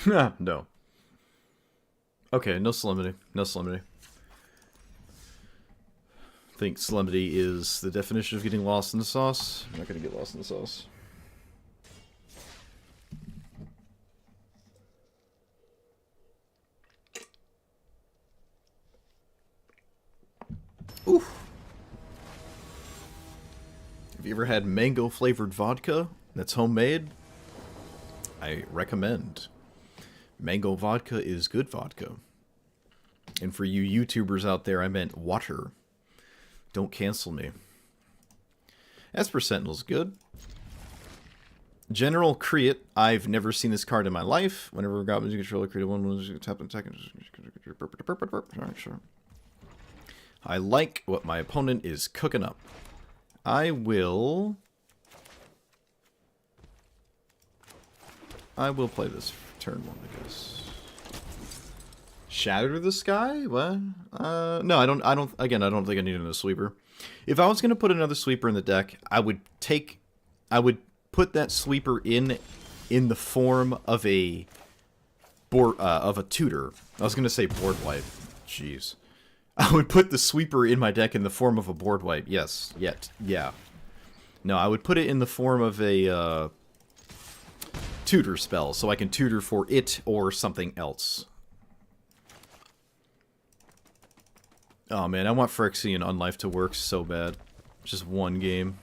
Speaker 1: No. Okay, no Solemnity. No Solemnity. I think Solemnity is the definition of getting lost in the sauce. I'm not going to get lost in the sauce. you ever had mango flavored vodka that's homemade? I recommend. Mango vodka is good vodka. And for you YouTubers out there, I meant water. Don't cancel me. Esper Sentinel's good. General Create. I've never seen this card in my life. Whenever Goblins controller create one, tap and attack. Alright, sure. I like what my opponent is cooking up. I will play this turn one, I guess. Shatter the Sky? What? No, I don't again, I don't think I need another sweeper. If I was gonna put another sweeper in the deck, I would put that sweeper in the form of a tutor. I was gonna say board wipe. Jeez. I would put the sweeper in my deck in the form of a board wipe. Yes. Yeah. No, I would put it in the form of a tutor spell, so I can tutor for it or something else. Oh man, I want Phyrexian Unlife to work so bad. Just one game.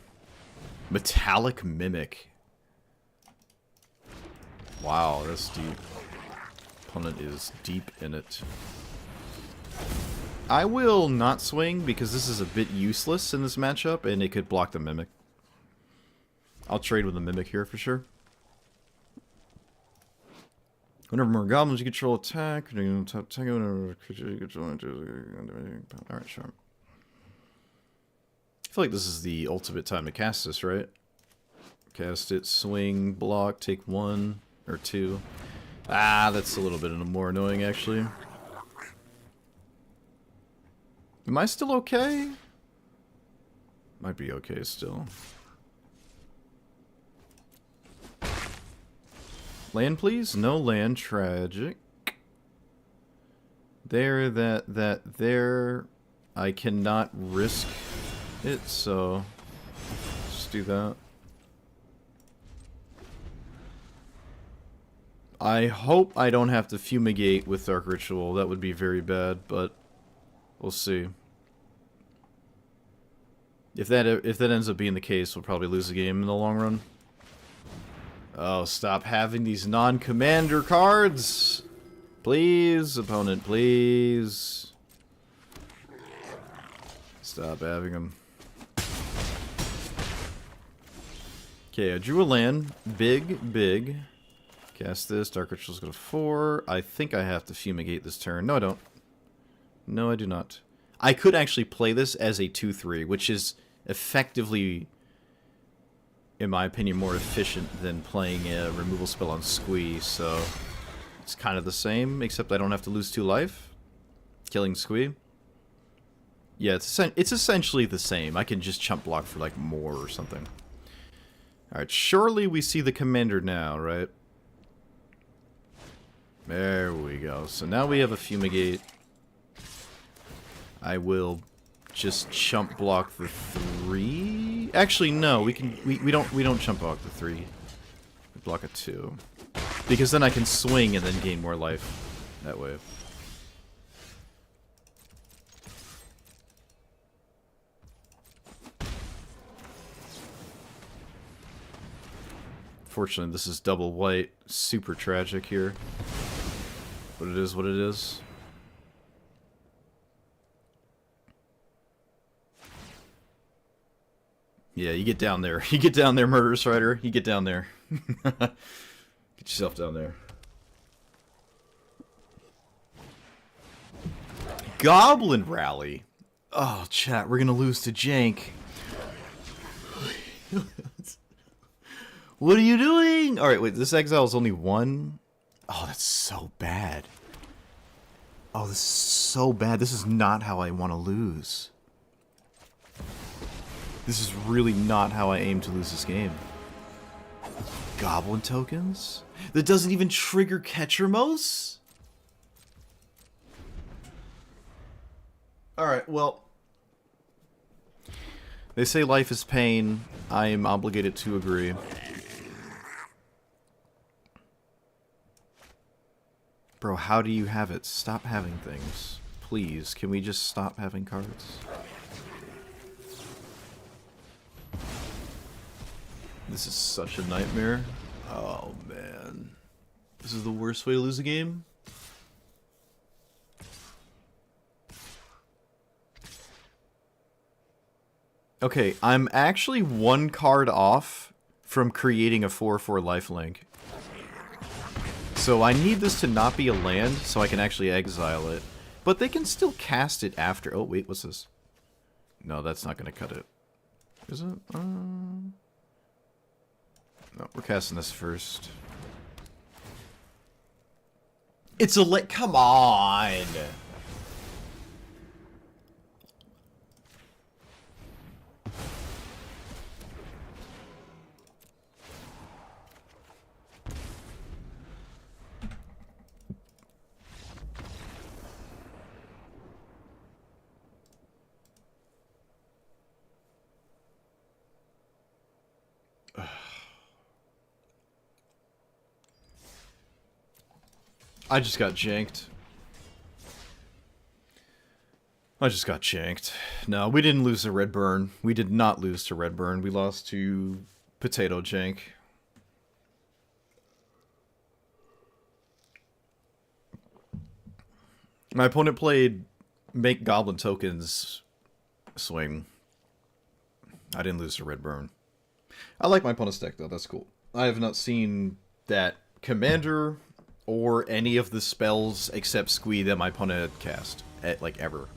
Speaker 1: Metallic Mimic. Wow, that's deep. Opponent is deep in it. I will not swing because this is a bit useless in this matchup and it could block the Mimic. I'll trade with the Mimic here for sure. Whenever more goblins you control attack, alright, sure. I feel like this is the ultimate time to cast this, right? Cast it, swing, block, take 1 or 2. Ah, that's a little bit more annoying actually. Am I still okay? Might be okay still. Land, please? No land. Tragic. There. I cannot risk it, so just do that. I hope I don't have to fumigate with Dark Ritual. That would be very bad, but we'll see. If that ends up being the case, we'll probably lose the game in the long run. Oh, stop having these non-commander cards! Please, opponent, please. Stop having them. Okay, I drew a land. Big. Cast this. Dark Ritual's go to 4. I think I have to fumigate this turn. No, I don't. No, I do not. I could actually play this as a 2-3, which is effectively, in my opinion, more efficient than playing a removal spell on Squee, so it's kind of the same, except I don't have to lose 2 life. Killing Squee. Yeah, it's essentially the same. I can just chump block for, like, more or something. Alright, surely we see the commander now, right? There we go. So now we have a fumigate. I will just chump block the 3. Actually, no, we don't chump block the 3. We block a 2. Because then I can swing and then gain more life that way. Fortunately, this is double white. Super tragic here. But it is what it is. Yeah, you get down there. You get down there, Murderous Rider. You get down there. Get yourself down there. Goblin Rally. Oh, chat, we're gonna lose to Jank. What are you doing? Alright, wait, this exile is only 1? Oh, that's so bad. Oh, this is so bad. This is not how I want to lose. This is really not how I aim to lose this game. Goblin tokens? That doesn't even trigger Ketchermos? Alright, well. They say life is pain. I am obligated to agree. Bro, how do you have it? Stop having things. Please, can we just stop having cards? This is such a nightmare. Oh, man. This is the worst way to lose a game? Okay, I'm actually one card off from creating a 4/4 lifelink. So I need this to not be a land so I can actually exile it. But they can still cast it after. Oh, wait, what's this? No, that's not going to cut it. Is it? No, we're casting this first. It's a come on! I just got janked. No, we didn't lose to Red Burn. We did not lose to Red Burn. We lost to Potato Jank. My opponent played Make Goblin Tokens Swing. I didn't lose to Red Burn. I like my opponent's deck, though. That's cool. I have not seen that Commander or any of the spells except Squee that my opponent cast, like, ever.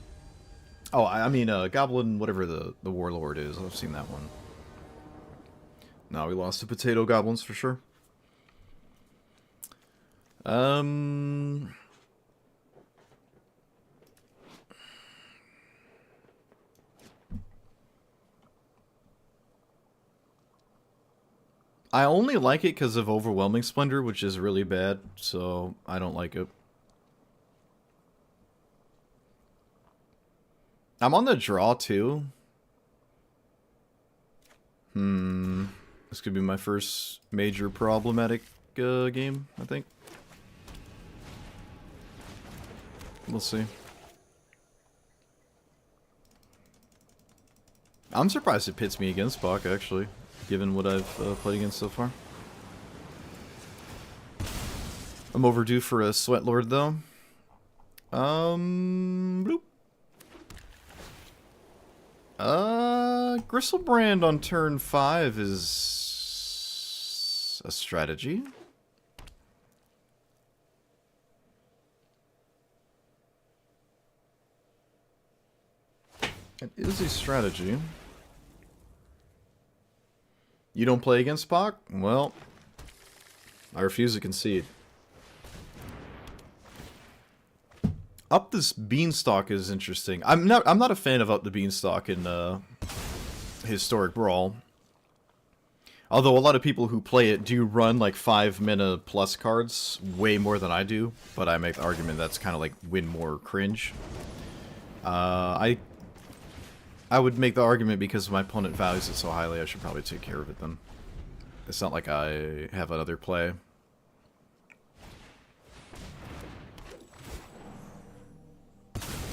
Speaker 1: Oh, I mean, Goblin, whatever the Warlord is. I've seen that one. No, we lost to Potato Goblins for sure. I only like it because of Overwhelming Splendor, which is really bad, so I don't like it. I'm on the draw, too. This could be my first major problematic game, I think. We'll see. I'm surprised it pits me against Bach, actually, given what I've played against so far. I'm overdue for a Sweat Lord, though. Bloop. Gristlebrand on turn 5 is a strategy. It is a strategy. You don't play against Spock? Well, I refuse to concede. Up this Beanstalk is interesting. I'm not a fan of Up the Beanstalk in Historic Brawl. Although a lot of people who play it do run like 5 mana plus cards, way more than I do. But I make the argument that's kind of like win more cringe. I would make the argument because my opponent values it so highly, I should probably take care of it then. It's not like I have another play.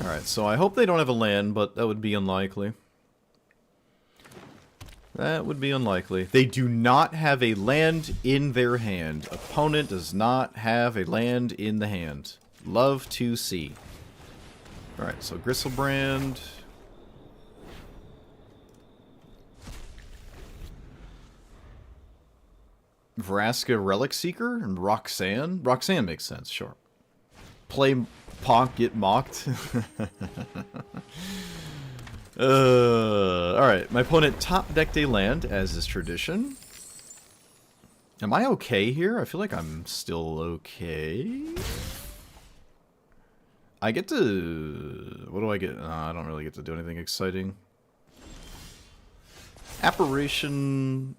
Speaker 1: Alright, so I hope they don't have a land, but that would be unlikely. That would be unlikely. They do not have a land in their hand. Opponent does not have a land in the hand. Love to see. Alright, so Gristlebrand. Vraska Relic Seeker and Roxanne? Roxanne makes sense, sure. Play Ponk, get mocked. Alright, my opponent top decked a land, as is tradition. Am I okay here? I feel like I'm still okay. I get to... What do I get? I don't really get to do anything exciting. Apparition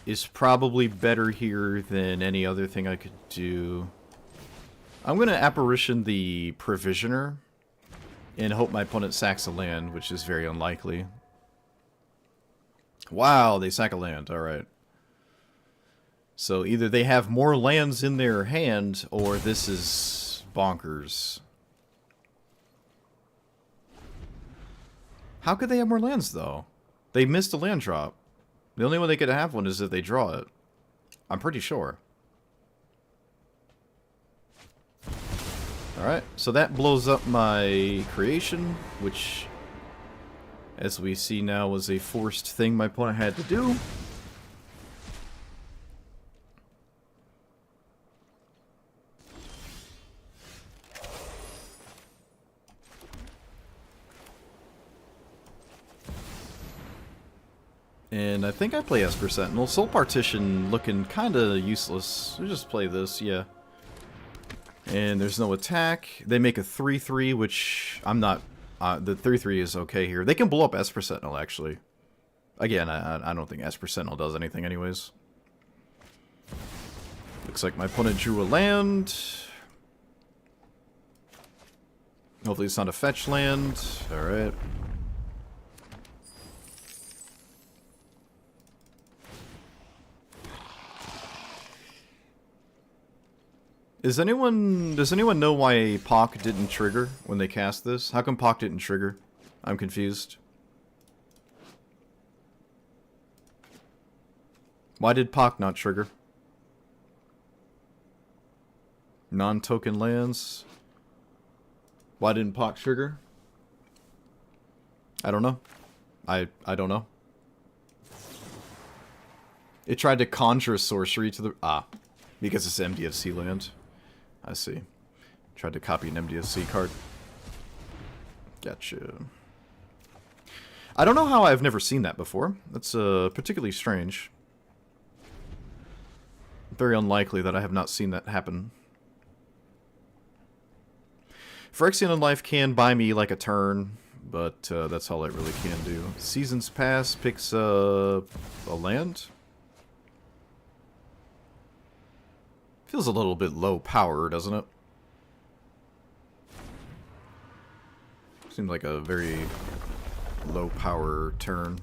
Speaker 1: is probably better here than any other thing I could do. I'm going to Apparition the Provisioner and hope my opponent sacks a land, which is very unlikely. Wow, they sack a land. Alright. So either they have more lands in their hand, or this is bonkers. How could they have more lands, though? They missed a land drop. The only way they could have one is if they draw it. I'm pretty sure. Alright, so that blows up my creation, which, as we see now, was a forced thing my opponent had to do. And I think I play Esper Sentinel. Soul Partition looking kinda useless. We'll just play this, yeah. And there's no attack. They make a 3-3, which I'm not... the 3-3 is okay here. They can blow up Esper Sentinel, actually. Again, I don't think Esper Sentinel does anything anyways. Looks like my opponent drew a land. Hopefully it's not a fetch land. Alright. Does anyone know why Pock didn't trigger when they cast this? How come Pock didn't trigger? I'm confused. Why did Pock not trigger? Non-token lands. Why didn't Pock trigger? I don't know. I don't know. It tried to conjure a sorcery to the... because it's MDFC land. I see. Tried to copy an MDFC card. Gotcha. I don't know how I've never seen that before. That's particularly strange. Very unlikely that I have not seen that happen. Phyrexian in life can buy me like a turn, but that's all it really can do. Seasons Pass picks a land. Feels a little bit low power, doesn't it? Seems like a very low power turn.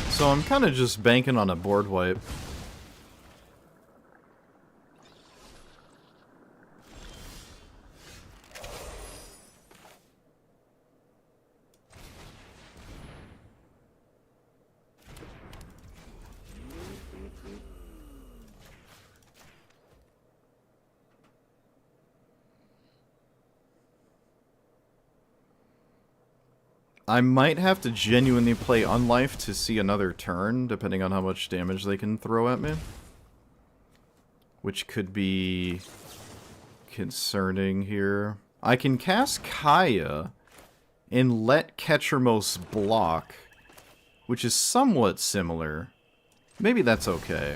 Speaker 1: So I'm kind of just banking on a board wipe. I might have to genuinely play Unlife to see another turn, depending on how much damage they can throw at me. Which could be concerning here. I can cast Kaya and let Ketchermos block, which is somewhat similar. Maybe that's okay.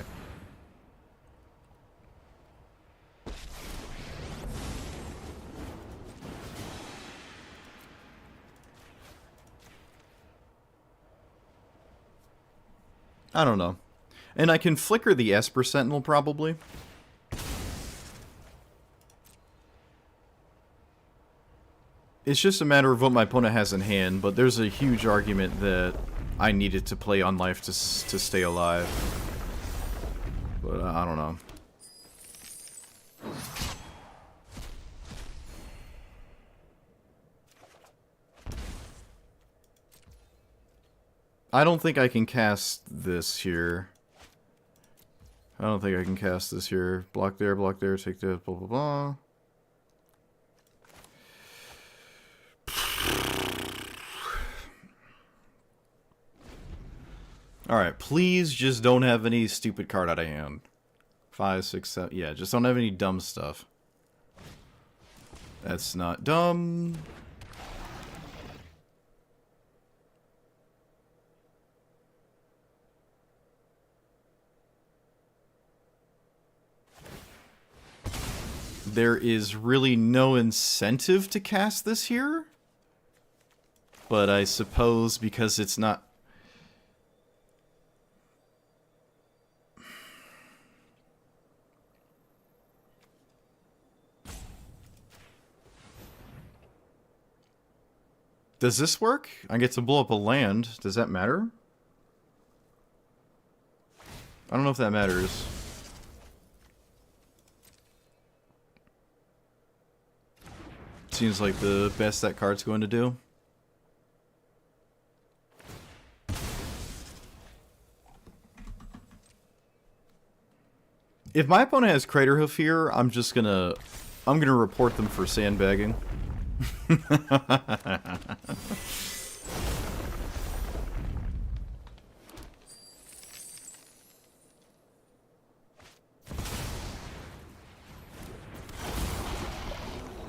Speaker 1: I don't know. And I can flicker the Esper Sentinel, probably. It's just a matter of what my opponent has in hand, but there's a huge argument that I needed to play on life to stay alive. But I don't know. I don't think I can cast this here. I don't think I can cast this here. Block there, take that, blah, blah, blah. Alright, please just don't have any stupid card out of hand. 5, 6, 7. Yeah, just don't have any dumb stuff. That's not dumb. There is really no incentive to cast this here. But I suppose because it's not... Does this work? I get to blow up a land. Does that matter? I don't know if that matters. Seems like the best that card's going to do. If my opponent has Crater Hoof here, I'm gonna report them for sandbagging.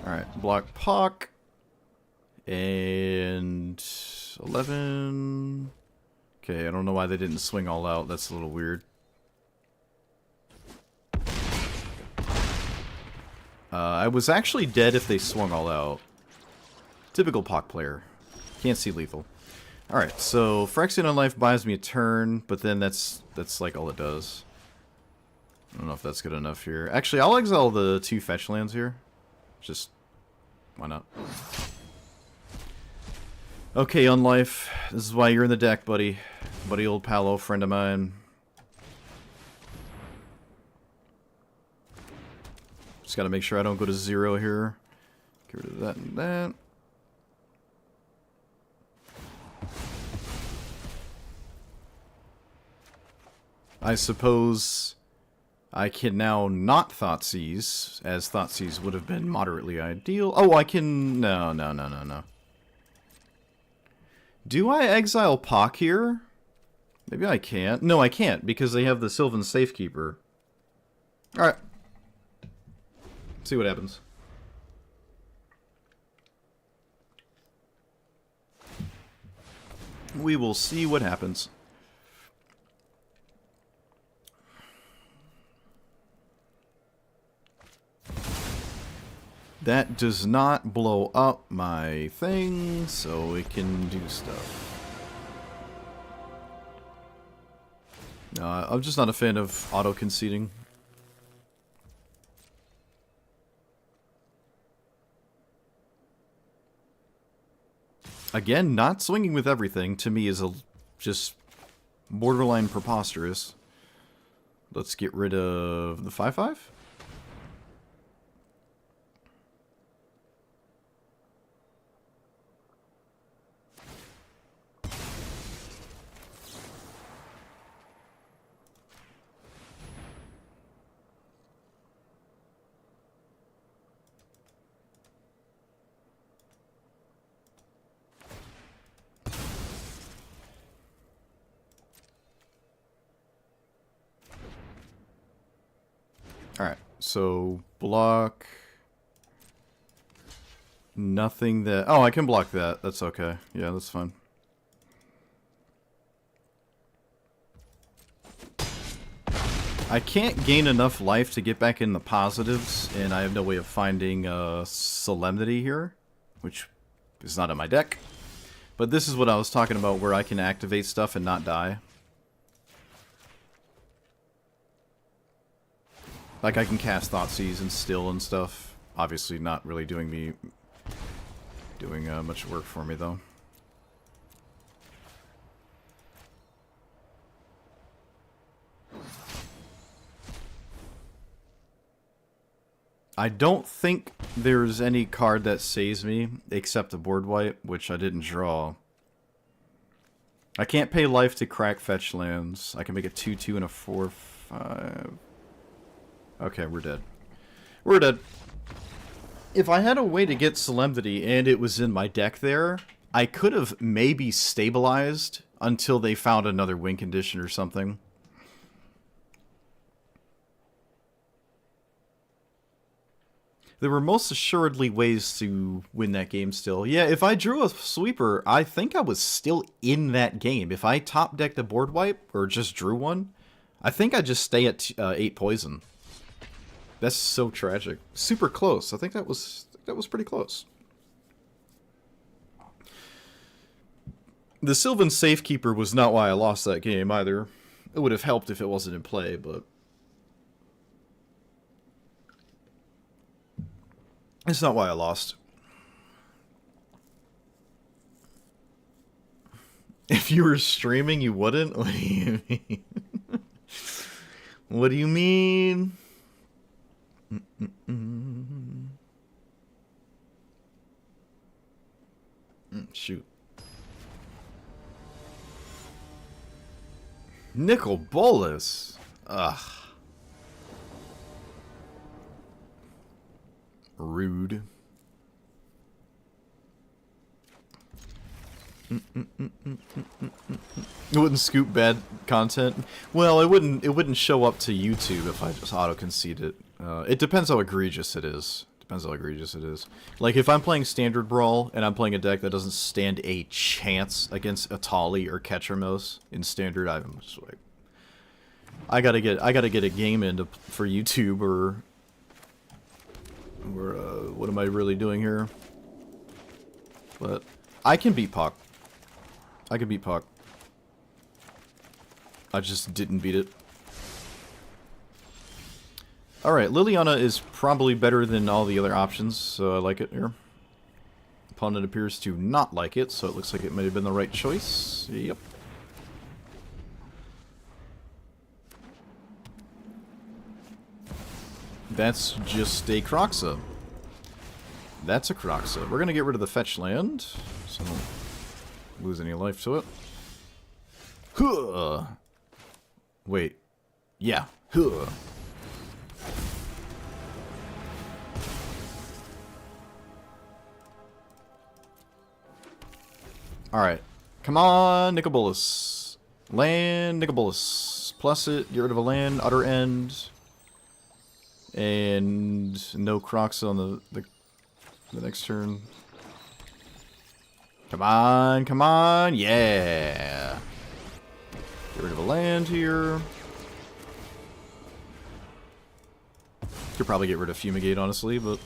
Speaker 1: Alright, block Puck. And 11. Okay, I don't know why they didn't swing all out. That's a little weird. I was actually dead if they swung all out. Typical Puck player. Can't see lethal. Alright, so Phyrexian on life buys me a turn, but then that's like all it does. I don't know if that's good enough here. Actually, I'll exile the 2 fetch lands here. Just, why not? Okay, on life. This is why you're in the deck, buddy. Buddy old Palo, friend of mine. Just gotta make sure I don't go to 0 here. Get rid of that and that. I suppose I can now not Thoughtseize, as Thoughtseize would have been moderately ideal. Oh, I can... No. Do I exile Pock here? Maybe I can't. No, I can't, because they have the Sylvan Safekeeper. Alright. See what happens. We will see what happens. That does not blow up my thing, so it can do stuff. I'm just not a fan of auto-conceding. Again, not swinging with everything, to me, is just borderline preposterous. Let's get rid of the 5/5. Alright, so block... Nothing that... Oh, I can block that. That's okay. Yeah, that's fine. I can't gain enough life to get back in the positives, and I have no way of finding Solemnity here, which is not in my deck. But this is what I was talking about, where I can activate stuff and not die. Like, I can cast Thoughtseize and Still and stuff. Obviously not really doing much work for me, though. I don't think there's any card that saves me, except a board wipe, which I didn't draw. I can't pay life to crack fetch lands. I can make a 2/2 and a 4/5... Okay, we're dead. We're dead. If I had a way to get Solemnity and it was in my deck there, I could have maybe stabilized until they found another win condition or something. There were most assuredly ways to win that game still. Yeah, if I drew a sweeper, I think I was still in that game. If I top decked a board wipe, or just drew one, I think I'd just stay at 8 poison. That's so tragic. Super close. I think that was pretty close. The Sylvan Safekeeper was not why I lost that game either. It would have helped if it wasn't in play, but it's not why I lost. If you were streaming, you wouldn't? What do you mean? What do you mean? Shoot. Nicol Bolas. Ugh. Rude. It wouldn't scoop bad content. Well, it wouldn't show up to YouTube if I just auto-concede it. It depends how egregious it is. Depends how egregious it is. Like, if I'm playing Standard Brawl, and I'm playing a deck that doesn't stand a chance against Atali or Ketchermos in Standard, I'm just like... I gotta get a game in for YouTube, or what am I really doing here? But I can beat Puck. I can beat Puck. I just didn't beat it. Alright, Liliana is probably better than all the other options, so I like it here. Opponent appears to not like it, so it looks like it may have been the right choice. Yep. That's just a Croxa. That's a Croxa. We're gonna get rid of the fetch land, so don't lose any life to it. Huh. Wait. Yeah. Huh. Alright. Come on, Nicol Bolas. Land, Nicol Bolas. Plus it, get rid of a land, utter end. And no Crocs on the next turn. Come on, yeah. Get rid of a land here. Could probably get rid of Fumigate, honestly, but...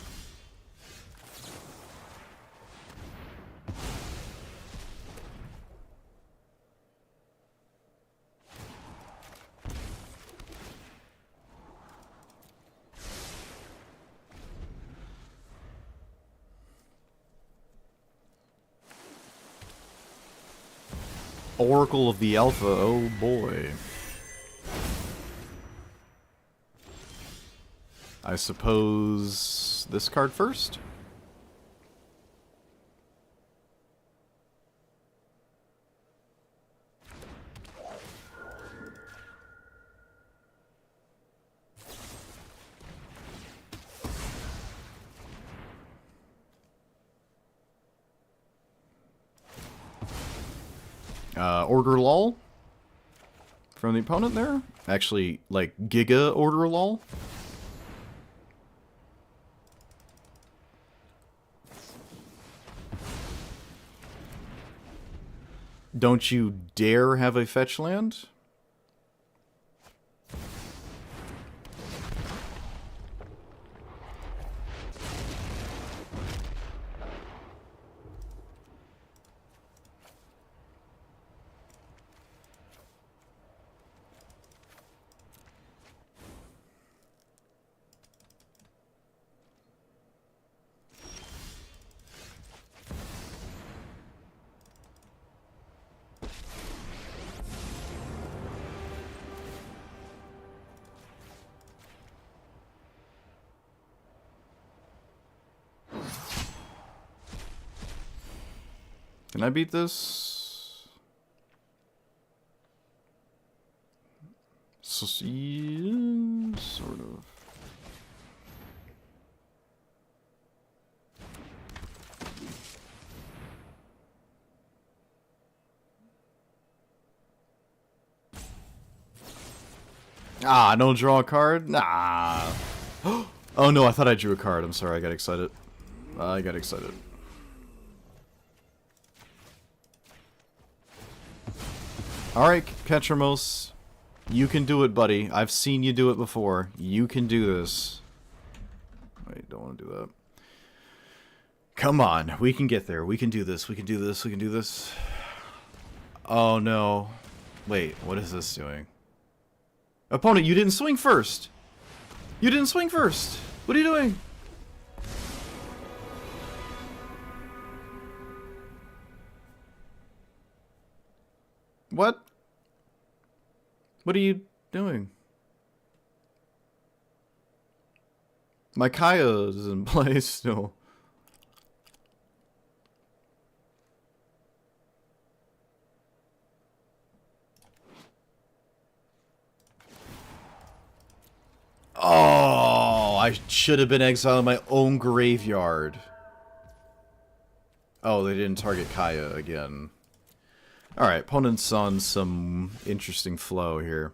Speaker 1: Oracle of the Alpha, oh boy. I suppose this card first? Order lol from the opponent there. Actually, like, Giga order lol. Don't you dare have a fetch land? Can I beat this? So, yeah, sort of. Ah, don't draw a card? Nah. Oh no, I thought I drew a card. I'm sorry, I got excited. Alright, Ketchermos. You can do it, buddy. I've seen you do it before. You can do this. Wait, don't want to do that. Come on, we can get there. We can do this. We can do this. We can do this. Oh no. Wait, what is this doing? Opponent, you didn't swing first! You didn't swing first! What are you doing? What? What are you doing? My Kaya is in place still. Oh, I should have been exiled in my own graveyard. Oh, they didn't target Kaya again. Alright, opponent's on some interesting flow here.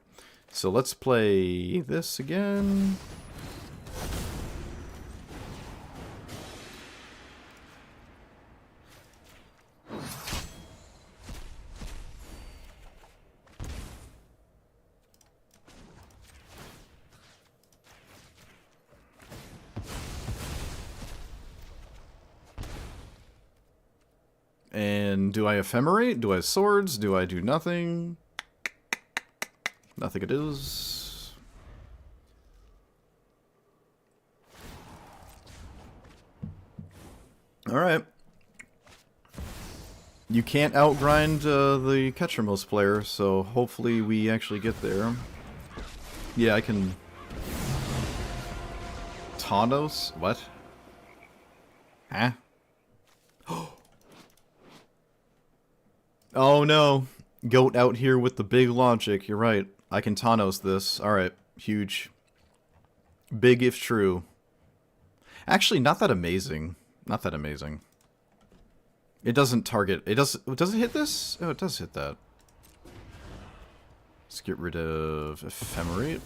Speaker 1: So let's play this again. And do I ephemerate? Do I have swords? Do I do nothing? Nothing it is. Alright. You can't outgrind the Ketchermos player, so hopefully we actually get there. Yeah, I can... Tanos? What? Huh? Oh no. Goat out here with the big logic. You're right. I can Tanos this. Alright. Huge. Big if true. Actually, not that amazing. Not that amazing. It doesn't target... Does it hit this? Oh, it does hit that. Let's get rid of Ephemerate.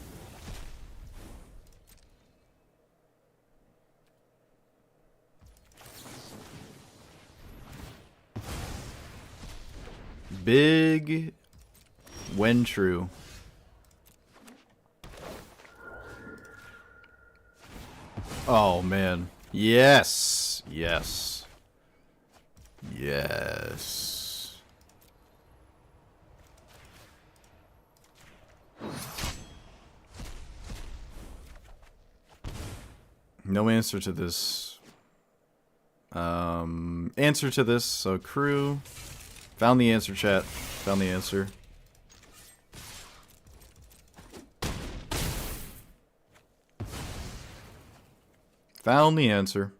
Speaker 1: Big when true. Oh man. Yes. Yes. Yes. No answer to this. Answer to this, so crew. Found the answer, chat. Found the answer. Found the answer.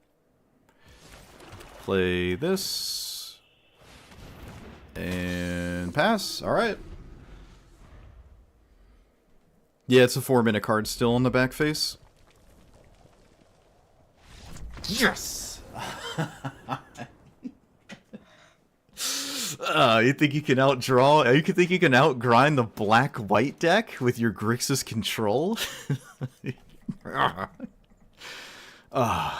Speaker 1: Play this. And pass. Alright. Yeah, it's a 4-minute card still on the back face. Yes! You think you can outdraw? You think you can outgrind the black-white deck with your Grixis control? Oh,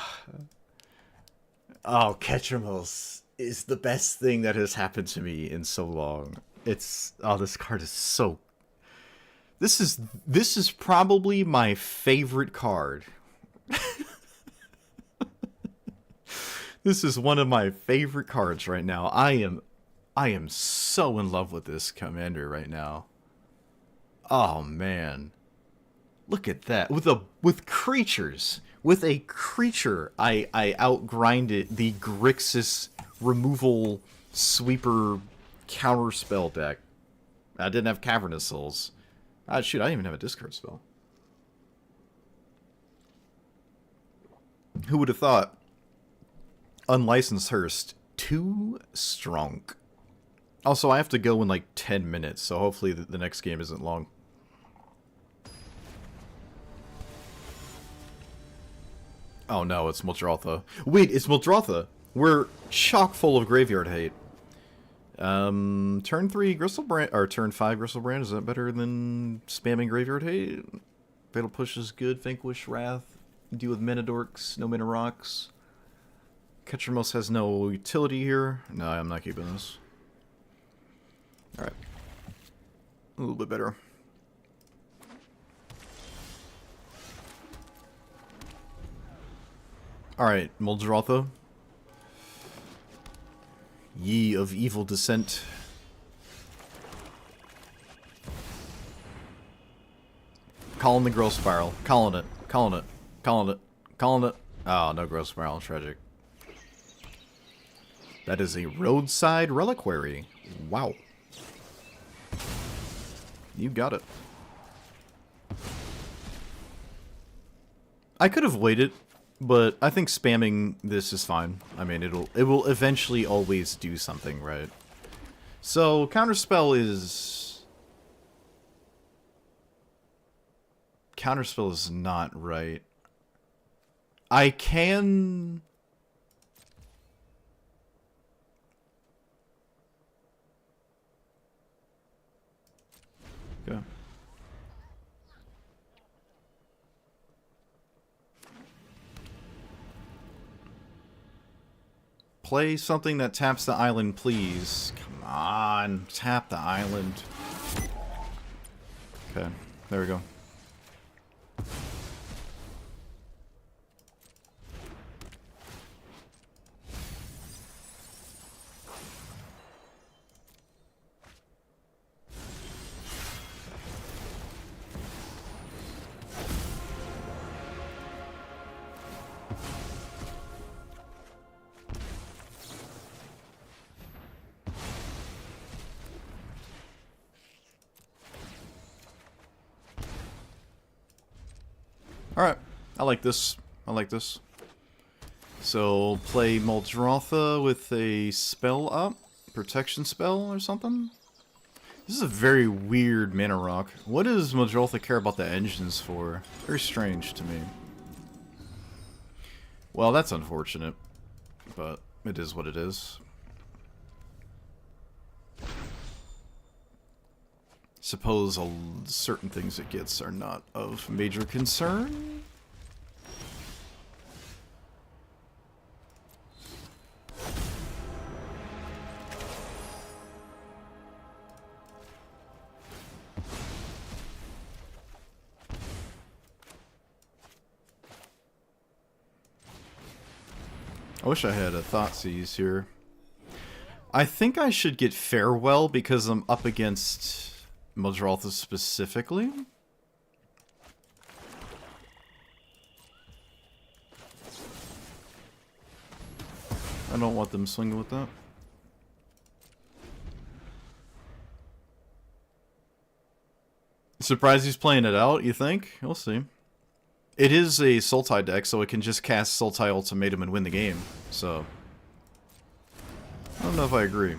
Speaker 1: Ketchermos is the best thing that has happened to me in so long. It's... Oh, this card is so... This is probably my favorite card. This is one of my favorite cards right now. I am so in love with this commander right now. Oh man. Look at that. With creatures. With a creature, I outgrinded the Grixis removal sweeper counterspell deck. I didn't have Cavernous Souls. Ah, shoot, I didn't even have a discard spell. Who would have thought? Unlicensed Hearst. Too strong. Also, I have to go in like 10 minutes, so hopefully the next game isn't long. Oh no, it's Muldrotha. Wait, it's Muldrotha. We're chock full of graveyard hate. Turn 3 Gristlebrand, or turn 5 Gristlebrand, is that better than spamming graveyard hate? Fatal Push is good, Vanquish, Wrath, deal with Mana Dorks, no Mana Rocks. Ketchermos has no utility here. No, I'm not keeping this. Alright. A little bit better. Alright, Muldrotha. Ye of evil descent. Calling the growth spiral. Calling it. Calling it. Calling it. Calling it. Oh, no growth spiral. Tragic. That is a roadside reliquary. Wow. You got it. I could have waited, but I think spamming this is fine. I mean, it will eventually always do something, right? So, Counterspell is... Counterspell is not right. I can... Okay. Play something that taps the island, please. Come on, tap the island. Okay, there we go. Alright, I like this. I like this. So, play Muldrotha with a spell up? Protection spell or something? This is a very weird mana rock. What does Muldrotha care about the engines for? Very strange to me. Well, that's unfortunate. But it is what it is. Suppose certain things it gets are not of major concern. I wish I had a Thoughtseize here. I think I should get Farewell because I'm up against Muldrotha specifically. I don't want them swinging with that. Surprised he's playing it out, you think? We'll see. It is a Sultai deck, so it can just cast Sultai Ultimatum and win the game, so... I don't know if I agree.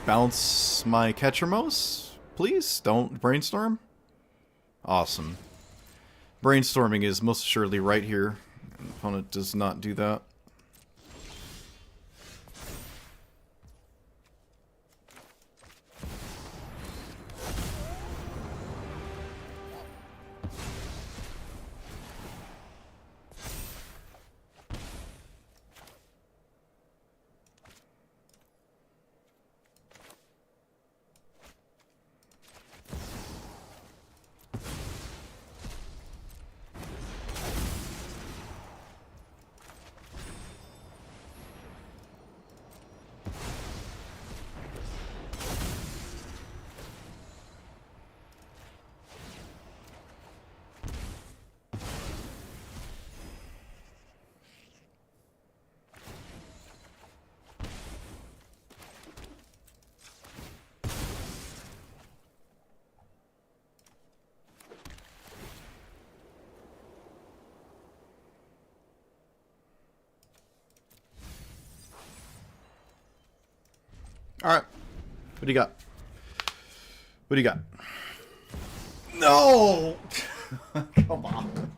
Speaker 1: Bounce my Ketchermos, please? Don't brainstorm? Awesome. Brainstorming is most assuredly right here. The opponent does not do that. Alright. What do you got? What do you got? No! Come on.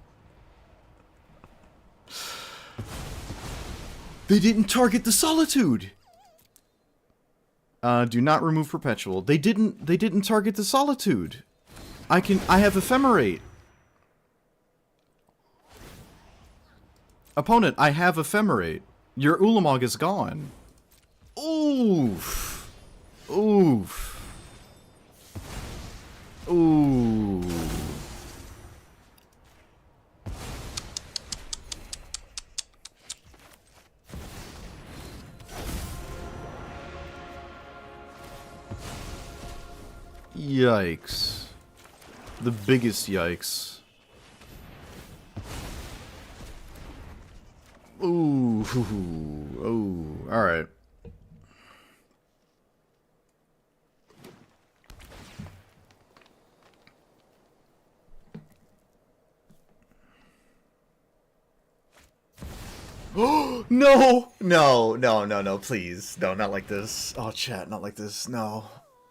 Speaker 1: They didn't target the Solitude! Do not remove Perpetual. They didn't target the Solitude. I have Ephemerate. Opponent, I have Ephemerate. Your Ulamog is gone. Oof. Oof. Ooh. Yikes. The biggest yikes. Ooh. Ooh. Alright. No, please. No, not like this. Oh, chat, not like this. No.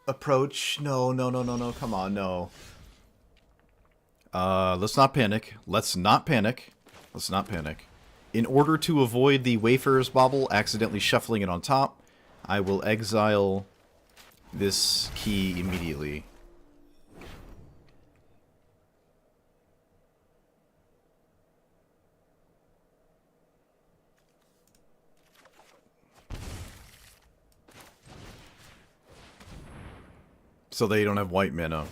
Speaker 1: Approach. No. Come on, no. Let's not panic. Let's not panic. In order to avoid the Wayfarer's Bauble accidentally shuffling it on top, I will exile this key immediately. So they don't have white mana.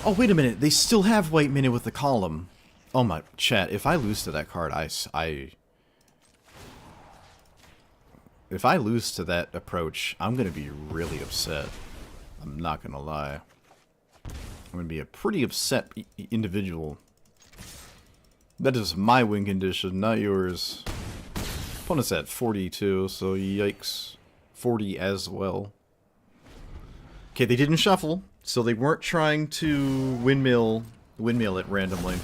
Speaker 1: Oh, wait a minute. They still have white mana with the column. Oh my, chat. If I lose to that card, if I lose to that approach, I'm going to be really upset. I'm not going to lie. I'm going to be a pretty upset individual. That is my win condition, not yours. Opponent's at 42, so yikes. 40 as well. Okay, they didn't shuffle, so they weren't trying to windmill it randomly.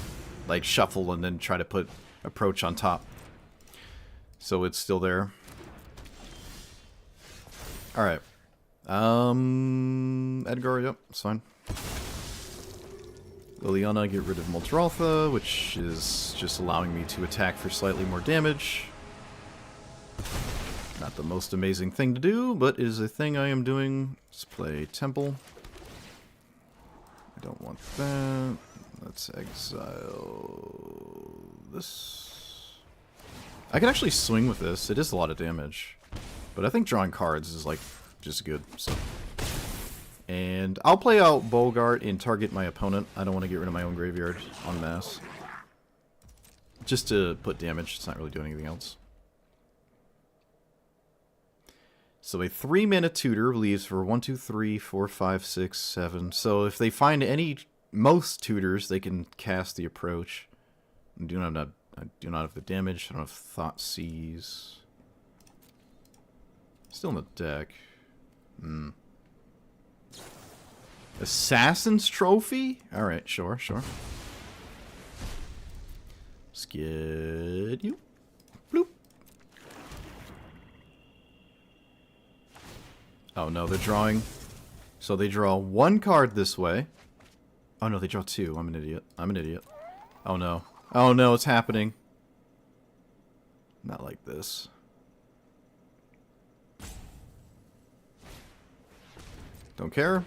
Speaker 1: Like, shuffle and then try to put approach on top. So it's still there. Alright. Edgar, yep, it's fine. Liliana, get rid of Moldraltha, which is just allowing me to attack for slightly more damage. Not the most amazing thing to do, but is a thing I am doing. Let's play Temple. I don't want that. Let's exile this. I can actually swing with this. It is a lot of damage. But I think drawing cards is, like, just good. So. And I'll play out Bogart and target my opponent. I don't want to get rid of my own graveyard en masse. Just to put damage. It's not really doing anything else. So a 3-mana tutor leaves for 1, 2, 3, 4, 5, 6, 7. So if they find most tutors, they can cast the approach. I do not have the damage. I don't have Thought Seize. Still in the deck. Assassin's Trophy? Alright, sure. Skid you. Bloop. Oh no, they're drawing. So they draw one card this way. Oh no, they draw two. I'm an idiot. Oh no. Oh no, it's happening. Not like this. Don't care.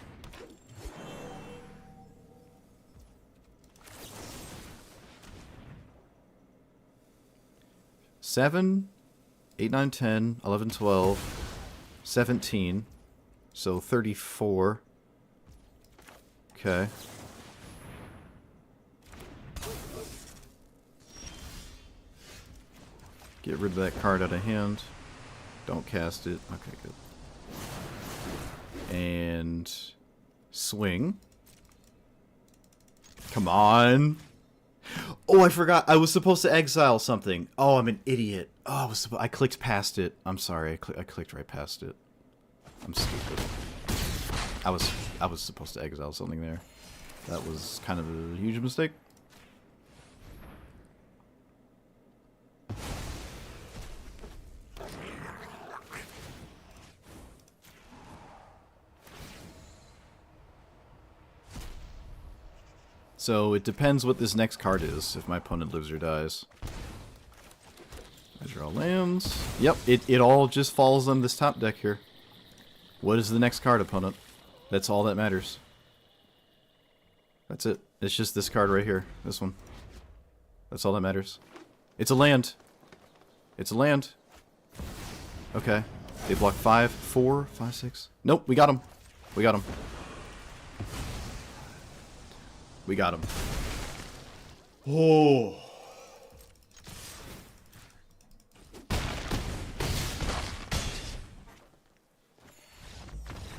Speaker 1: Seven, 8, 9, 10, 11, 12, 17. So 34. Okay. Get rid of that card out of hand. Don't cast it. Okay, good. And swing. Come on. Oh, I forgot. I was supposed to exile something. Oh, I'm an idiot. Oh, I clicked past it. I'm sorry. I clicked right past it. I'm stupid. I was supposed to exile something there. That was kind of a huge mistake. So it depends what this next card is, if my opponent lives or dies. I draw lands. Yep, it all just falls on this top deck here. What is the next card, opponent? That's all that matters. That's it. It's just this card right here. This one. That's all that matters. It's a land. It's a land. Okay. They block 5, 4, 5, 6. Nope, we got him. We got him. We got him. Oh.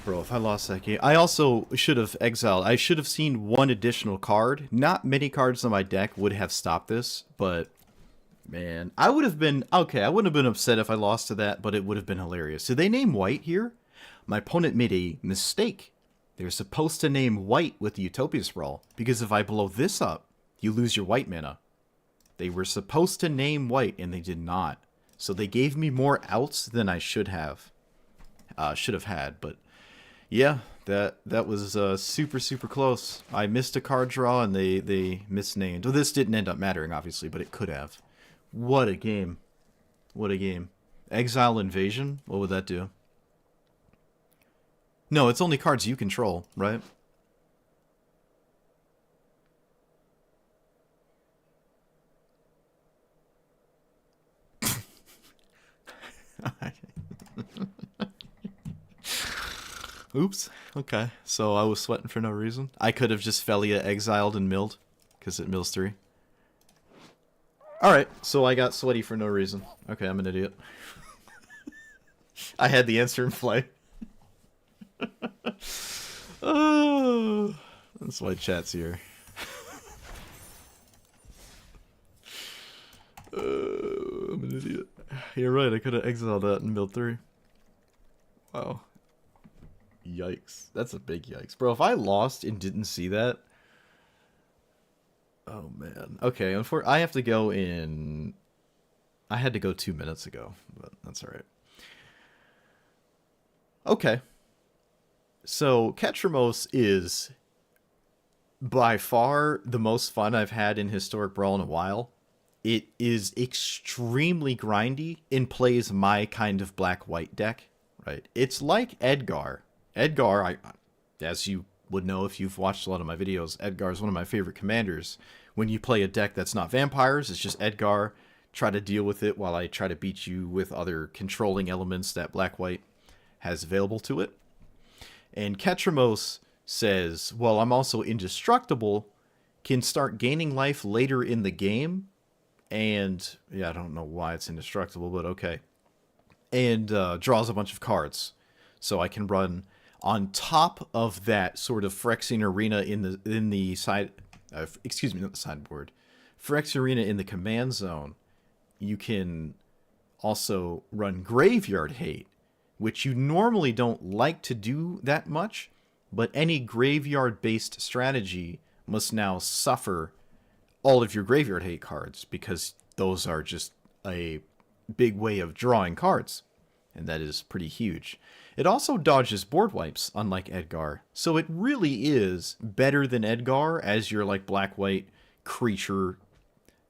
Speaker 1: Bro, if I lost that game... I also should have exiled. I should have seen one additional card. Not many cards on my deck would have stopped this, but Man, I would have been okay. I wouldn't have been upset if I lost to that, but it would have been hilarious. Did they name white here? My opponent made a mistake. They're supposed to name white with the Utopia Sprawl, because if I blow this up, you lose your white mana. They were supposed to name white, and they did not. So they gave me more outs than I should have had. But yeah, that was super, super close. I missed a card draw, and they misnamed. Well, this didn't end up mattering, obviously, but it could have. What a game. What a game. Exile Invasion? What would that do? No, it's only cards you control, right? Oops. Okay. So I was sweating for no reason. I could have just Felia exiled and milled, because it mills 3. Alright, so I got sweaty for no reason. Okay, I'm an idiot. I had the answer in play. Oh, that's why chat's here. I'm an idiot. You're right, I could have exiled that and milled 3. Wow. Yikes. That's a big yikes. Bro, if I lost and didn't see that... Oh, man. Okay, I have to go in... I had to go 2 minutes ago, but that's alright. Okay. So, Ketramos is by far the most fun I've had in Historic Brawl in a while. It is extremely grindy and plays my kind of black-white deck, right? It's like Edgar. Edgar, as you would know if you've watched a lot of my videos, Edgar is one of my favorite commanders. When you play a deck that's not vampires, it's just Edgar. Try to deal with it while I try to beat you with other controlling elements that black-white has available to it. And Ketramos says, well, I'm also indestructible, can start gaining life later in the game, and, yeah, I don't know why it's indestructible, but okay. And draws a bunch of cards. So I can run on top of that sort of Phyrexian Arena in the side... excuse me, not the sideboard. Phyrexian Arena in the command zone. You can also run Graveyard Hate, which you normally don't like to do that much, but any graveyard-based strategy must now suffer all of your Graveyard Hate cards, because those are just a big way of drawing cards, and that is pretty huge. It also dodges board wipes, unlike Edgar, so it really is better than Edgar as your like black-white creature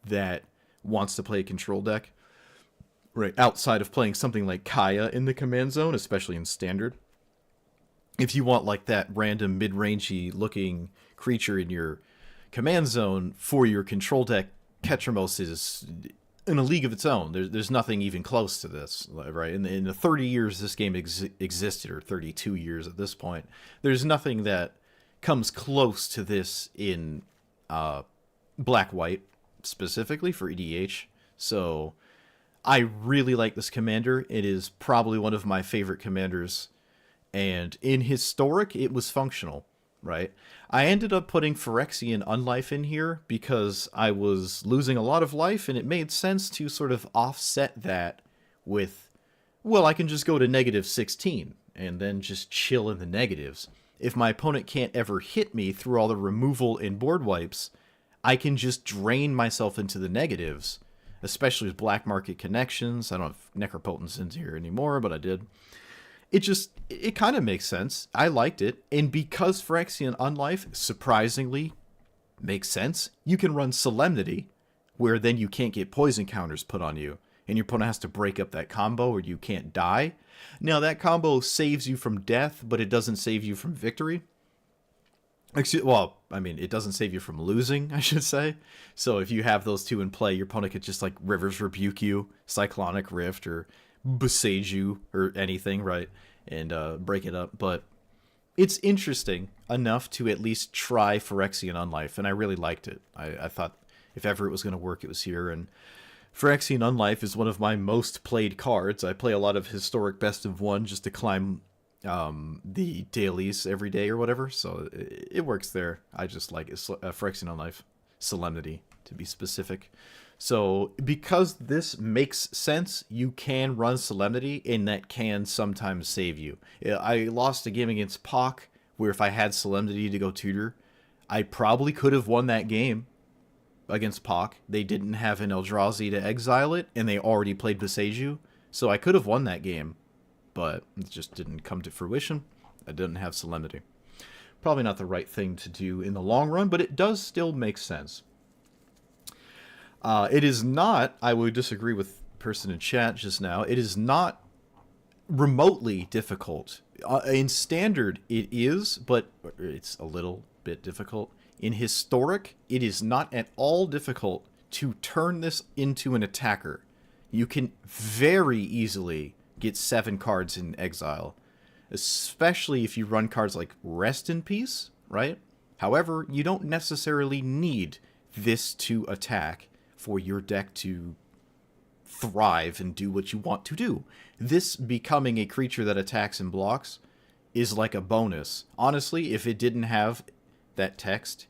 Speaker 1: that wants to play a control deck. Right, outside of playing something like Kaya in the command zone, especially in standard. If you want like that random mid-rangey looking creature in your command zone for your control deck, Ketramos is in a league of its own. There's nothing even close to this, right? In the 30 years this game existed, or 32 years at this point, there's nothing that comes close to this in black-white, specifically for EDH. So I really like this commander. It is probably one of my favorite commanders. And in Historic, it was functional, right? I ended up putting Phyrexian Unlife in here because I was losing a lot of life, and it made sense to sort of offset that with, well, I can just go to -16 and then just chill in the negatives. If my opponent can't ever hit me through all the removal and board wipes, I can just drain myself into the negatives, especially with Black Market Connections. I don't have Necropotence in here anymore, but I did. It kind of makes sense. I liked it. And because Phyrexian Unlife surprisingly makes sense, you can run Solemnity, where then you can't get poison counters put on you, and your opponent has to break up that combo or you can't die. Now, that combo saves you from death, but it doesn't save you from victory. Well, I mean, it doesn't save you from losing, I should say. So if you have those two in play, your opponent could just, like, River's Rebuke you, Cyclonic Rift, or Besage you, or anything, right? And break it up. But it's interesting enough to at least try Phyrexian Unlife, and I really liked it. I thought if ever it was going to work, it was here. And Phyrexian Unlife is one of my most played cards. I play a lot of Historic Best of 1 just to climb the dailies every day or whatever, so it works there. I just like it. Phyrexian Unlife, Solemnity to be specific. So because this makes sense, you can run Solemnity, and that can sometimes save you. I lost a game against Pock, where if I had Solemnity to go tutor, I probably could have won that game against Pock. They didn't have an Eldrazi to exile it, and they already played Beseju, so I could have won that game, but it just didn't come to fruition. I didn't have Solemnity. Probably not the right thing to do in the long run, but it does still make sense. It is not, I would disagree with the person in chat just now, it is not remotely difficult. In Standard, it is, but it's a little bit difficult. In Historic, it is not at all difficult to turn this into an attacker. You can very easily get 7 cards in exile, especially if you run cards like Rest in Peace, right? However, you don't necessarily need this to attack for your deck to thrive and do what you want to do. This becoming a creature that attacks and blocks is like a bonus. Honestly, if it didn't have that text,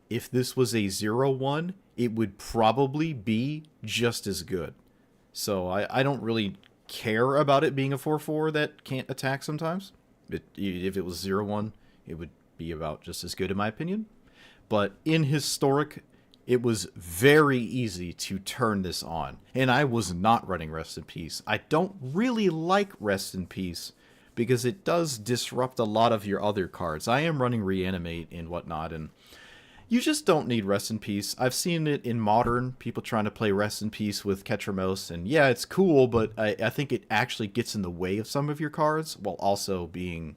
Speaker 1: if this was a 0/1, it would probably be just as good. So I don't really care about it being a 4/4 that can't attack sometimes. If it was 0/1, it would be about just as good in my opinion. But in Historic, it was very easy to turn this on. And I was not running Rest in Peace. I don't really like Rest in Peace because it does disrupt a lot of your other cards. I am running Reanimate and whatnot, and you just don't need Rest in Peace. I've seen it in Modern, people trying to play Rest in Peace with Ketramos, and yeah, it's cool, but I think it actually gets in the way of some of your cards while also being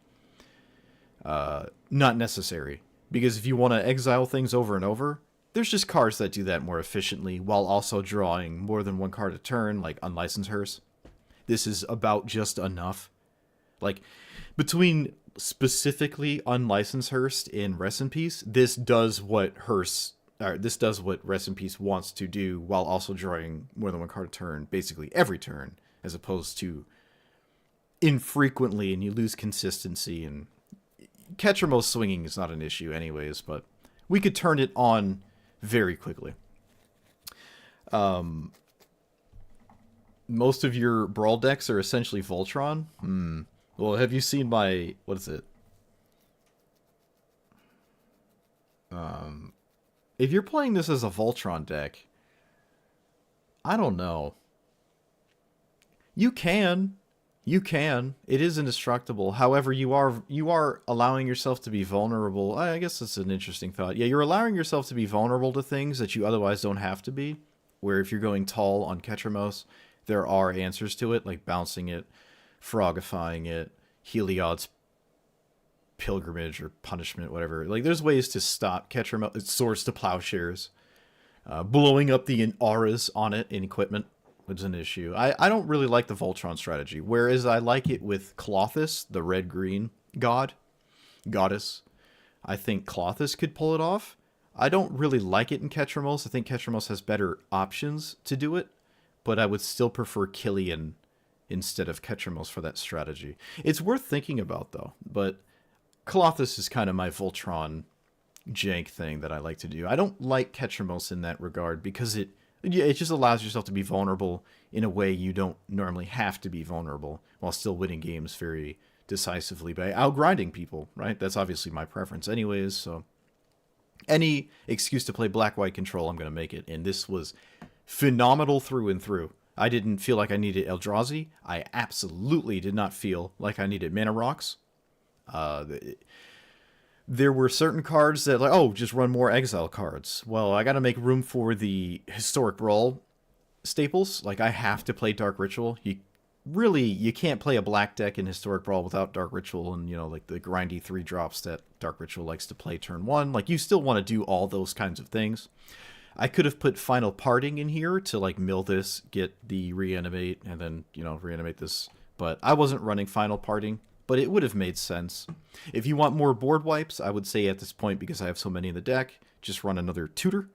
Speaker 1: not necessary. Because if you want to exile things over and over, there's just cards that do that more efficiently while also drawing more than one card a turn, like Unlicensed Hearse. This is about just enough. Like, between specifically Unlicensed Hearse and Rest in Peace, this does what Rest in Peace wants to do while also drawing more than one card a turn, basically every turn, as opposed to infrequently, and you lose consistency. And Ketramos swinging is not an issue anyways, but we could turn it on very quickly. Most of your Brawl decks are essentially Voltron. Well, have you seen my... what is it? If you're playing this as a Voltron deck, I don't know. You can. It is indestructible. However, you are allowing yourself to be vulnerable. I guess that's an interesting thought. Yeah, you're allowing yourself to be vulnerable to things that you otherwise don't have to be. Where if you're going tall on Ketramos, there are answers to it, like bouncing it, frogifying it, Heliod's Pilgrimage or Punishment, whatever. Like, there's ways to stop Ketramos, Swords to Plowshares, blowing up the auras on it in equipment. It's an issue. I don't really like the Voltron strategy, whereas I like it with Klothys, the red-green goddess. I think Klothys could pull it off. I don't really like it in Ketramos. I think Ketramos has better options to do it, but I would still prefer Killian instead of Ketramos for that strategy. It's worth thinking about, though, but Klothys is kind of my Voltron jank thing that I like to do. I don't like Ketramos in that regard because it just allows yourself to be vulnerable in a way you don't normally have to be vulnerable, while still winning games very decisively by outgrinding people, right? That's obviously my preference anyways, so any excuse to play black-white control, I'm going to make it, and this was phenomenal through and through. I didn't feel like I needed Eldrazi. I absolutely did not feel like I needed Mana Rocks. There were certain cards that, like, oh, just run more exile cards. Well, I gotta make room for the Historic Brawl staples. Like, I have to play Dark Ritual. You can't play a black deck in Historic Brawl without Dark Ritual and, like, the grindy 3-drops that Dark Ritual likes to play turn 1. Like, you still want to do all those kinds of things. I could have put Final Parting in here to, like, mill this, get the Reanimate, and then, reanimate this. But I wasn't running Final Parting. But it would have made sense. If you want more board wipes, I would say at this point, because I have so many in the deck, just run another tutor,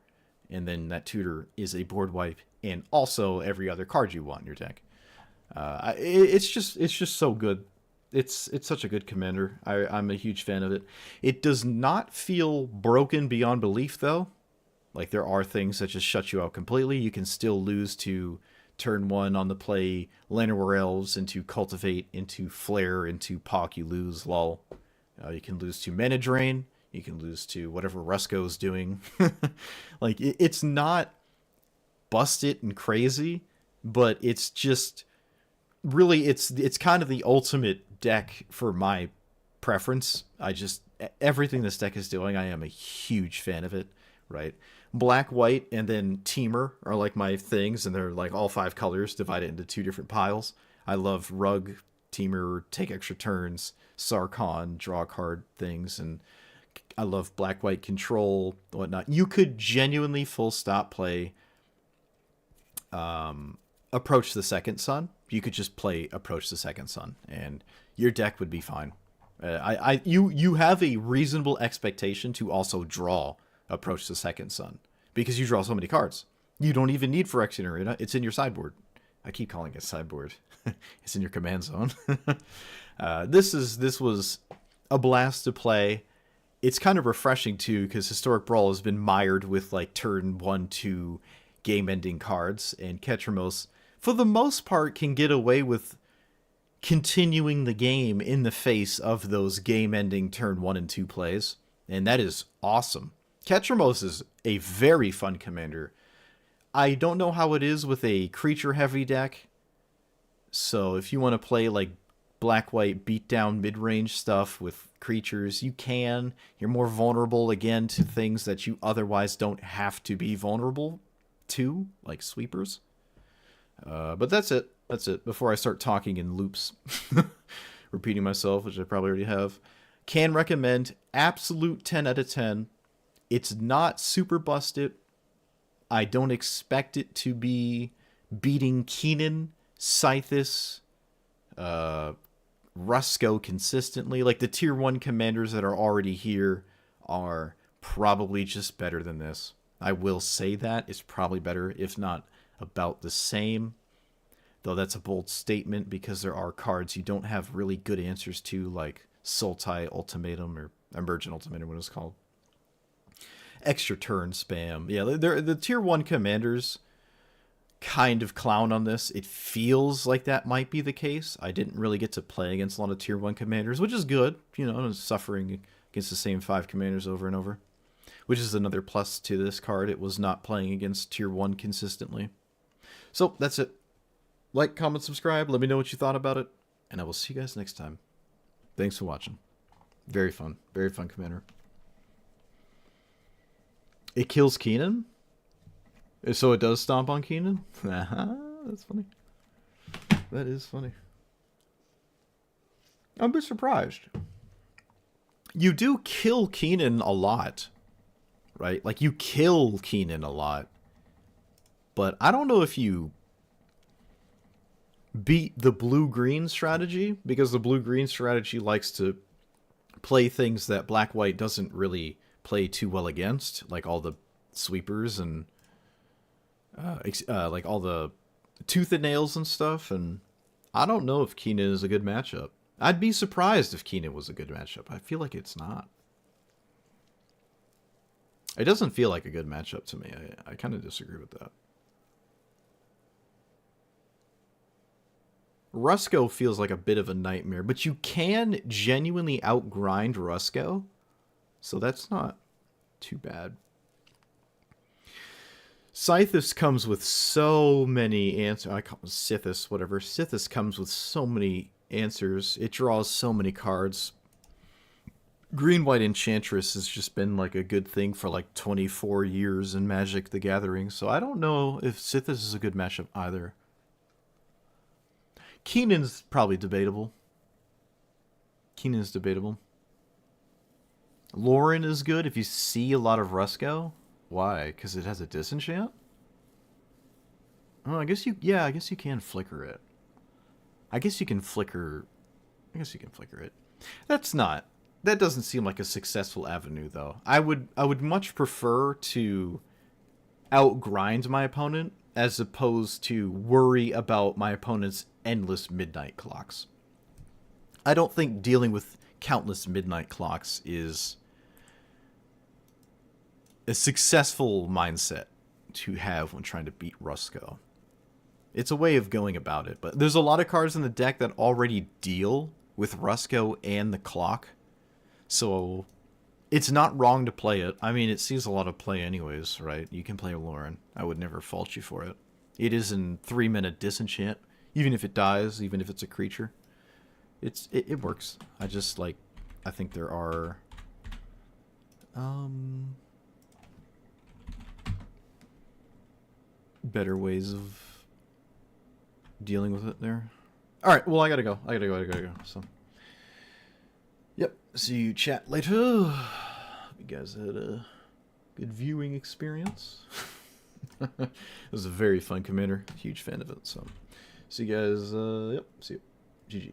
Speaker 1: and then that tutor is a board wipe, and also every other card you want in your deck. It's just so good. It's such a good commander. I'm a huge fan of it. It does not feel broken beyond belief, though. Like, there are things that just shut you out completely. You can still lose to turn 1 on the play Llanowar Elves, into Cultivate, into Flare, into Pock, you lose, lol. You can lose to Mana Drain. You can lose to whatever Rusko's doing. Like, it's not busted and crazy, but it's just really, it's kind of the ultimate deck for my preference. Everything this deck is doing, I am a huge fan of it, right? Black, white, and then Teamer are like my things, and they're like all 5 colors divided into 2 different piles. I love Rug, Teamer, take extra turns, Sarkhan, draw a card things, and I love black, white control, whatnot. You could genuinely full stop play Approach the Second Sun. You could just play Approach the Second Sun, and your deck would be fine. You have a reasonable expectation to also draw Approach the Second Sun, because you draw so many cards. You don't even need Phyrexian Arena. It's in your sideboard. I keep calling it sideboard. It's in your command zone. This was a blast to play. It's kind of refreshing too, because Historic Brawl has been mired with like turn 1, 2 game-ending cards, and Ketramos, for the most part, can get away with continuing the game in the face of those game-ending turn 1 and 2 plays, and that is awesome. Ketramos is a very fun commander. I don't know how it is with a creature-heavy deck, so if you want to play like black-white beat-down mid-range stuff with creatures, you can. You're more vulnerable, again, to things that you otherwise don't have to be vulnerable to, like sweepers. But that's it. That's it. Before I start talking in loops, repeating myself, which I probably already have, can recommend. Absolute 10 out of 10. It's not super busted. I don't expect it to be beating Keenan, Scythus, Rusko consistently. Like, the tier 1 commanders that are already here are probably just better than this. I will say that. It's probably better, if not about the same. Though that's a bold statement, because there are cards you don't have really good answers to, like Sultai Ultimatum, or Emergent Ultimatum, what it's called. Extra turn spam. Yeah, the tier 1 commanders kind of clown on this. It feels like that might be the case. I didn't really get to play against a lot of tier 1 commanders, which is good. You know, suffering against the same 5 commanders over and over, which is another plus to this card. It was not playing against tier 1 consistently. So that's it. Like, comment, subscribe. Let me know what you thought about it, and I will see you guys next time. Thanks for watching. Very fun commander. It kills Keenan? So it does stomp on Keenan? That's funny. That is funny. I'm a bit surprised. You do kill Keenan a lot, right? Like, you kill Keenan a lot. But I don't know if you beat the blue-green strategy, because the blue-green strategy likes to play things that black-white doesn't really play too well against, like all the sweepers and like all the tooth and nails and stuff. And I don't know if Keenan is a good matchup. I'd be surprised if Keenan was a good matchup. I feel like it's not. It doesn't feel like a good matchup to me. I kind of disagree with that. Rusko feels like a bit of a nightmare, but you can genuinely outgrind Rusko, so that's not too bad. Scythus comes with so many answers. I call it Sithis, whatever. Sithis comes with so many answers. It draws so many cards. Green-white Enchantress has just been like a good thing for like 24 years in Magic the Gathering, so I don't know if Sithis is a good matchup either. Keenan's probably debatable. Keenan's debatable. Lauren is good if you see a lot of Rusko. Why? Because it has a disenchant? Oh, I guess you can flicker it. I guess you can flicker it. That doesn't seem like a successful avenue, though. I would much prefer to outgrind my opponent as opposed to worry about my opponent's endless midnight clocks. I don't think dealing with countless midnight clocks is a successful mindset to have when trying to beat Rusko. It's a way of going about it, but there's a lot of cards in the deck that already deal with Rusko and the clock, so it's not wrong to play it. I mean, it sees a lot of play anyways, right? You can play Lauren. I would never fault you for it. It is in 3-mana disenchant, even if it dies, even if it's a creature. It works. I just, like, I think there are better ways of dealing with it there. Alright, well, I gotta go. I gotta go. So, yep. See you chat later. Hope you guys had a good viewing experience. It was a very fun commander. Huge fan of it. So, see you guys. Yep. See you. GG.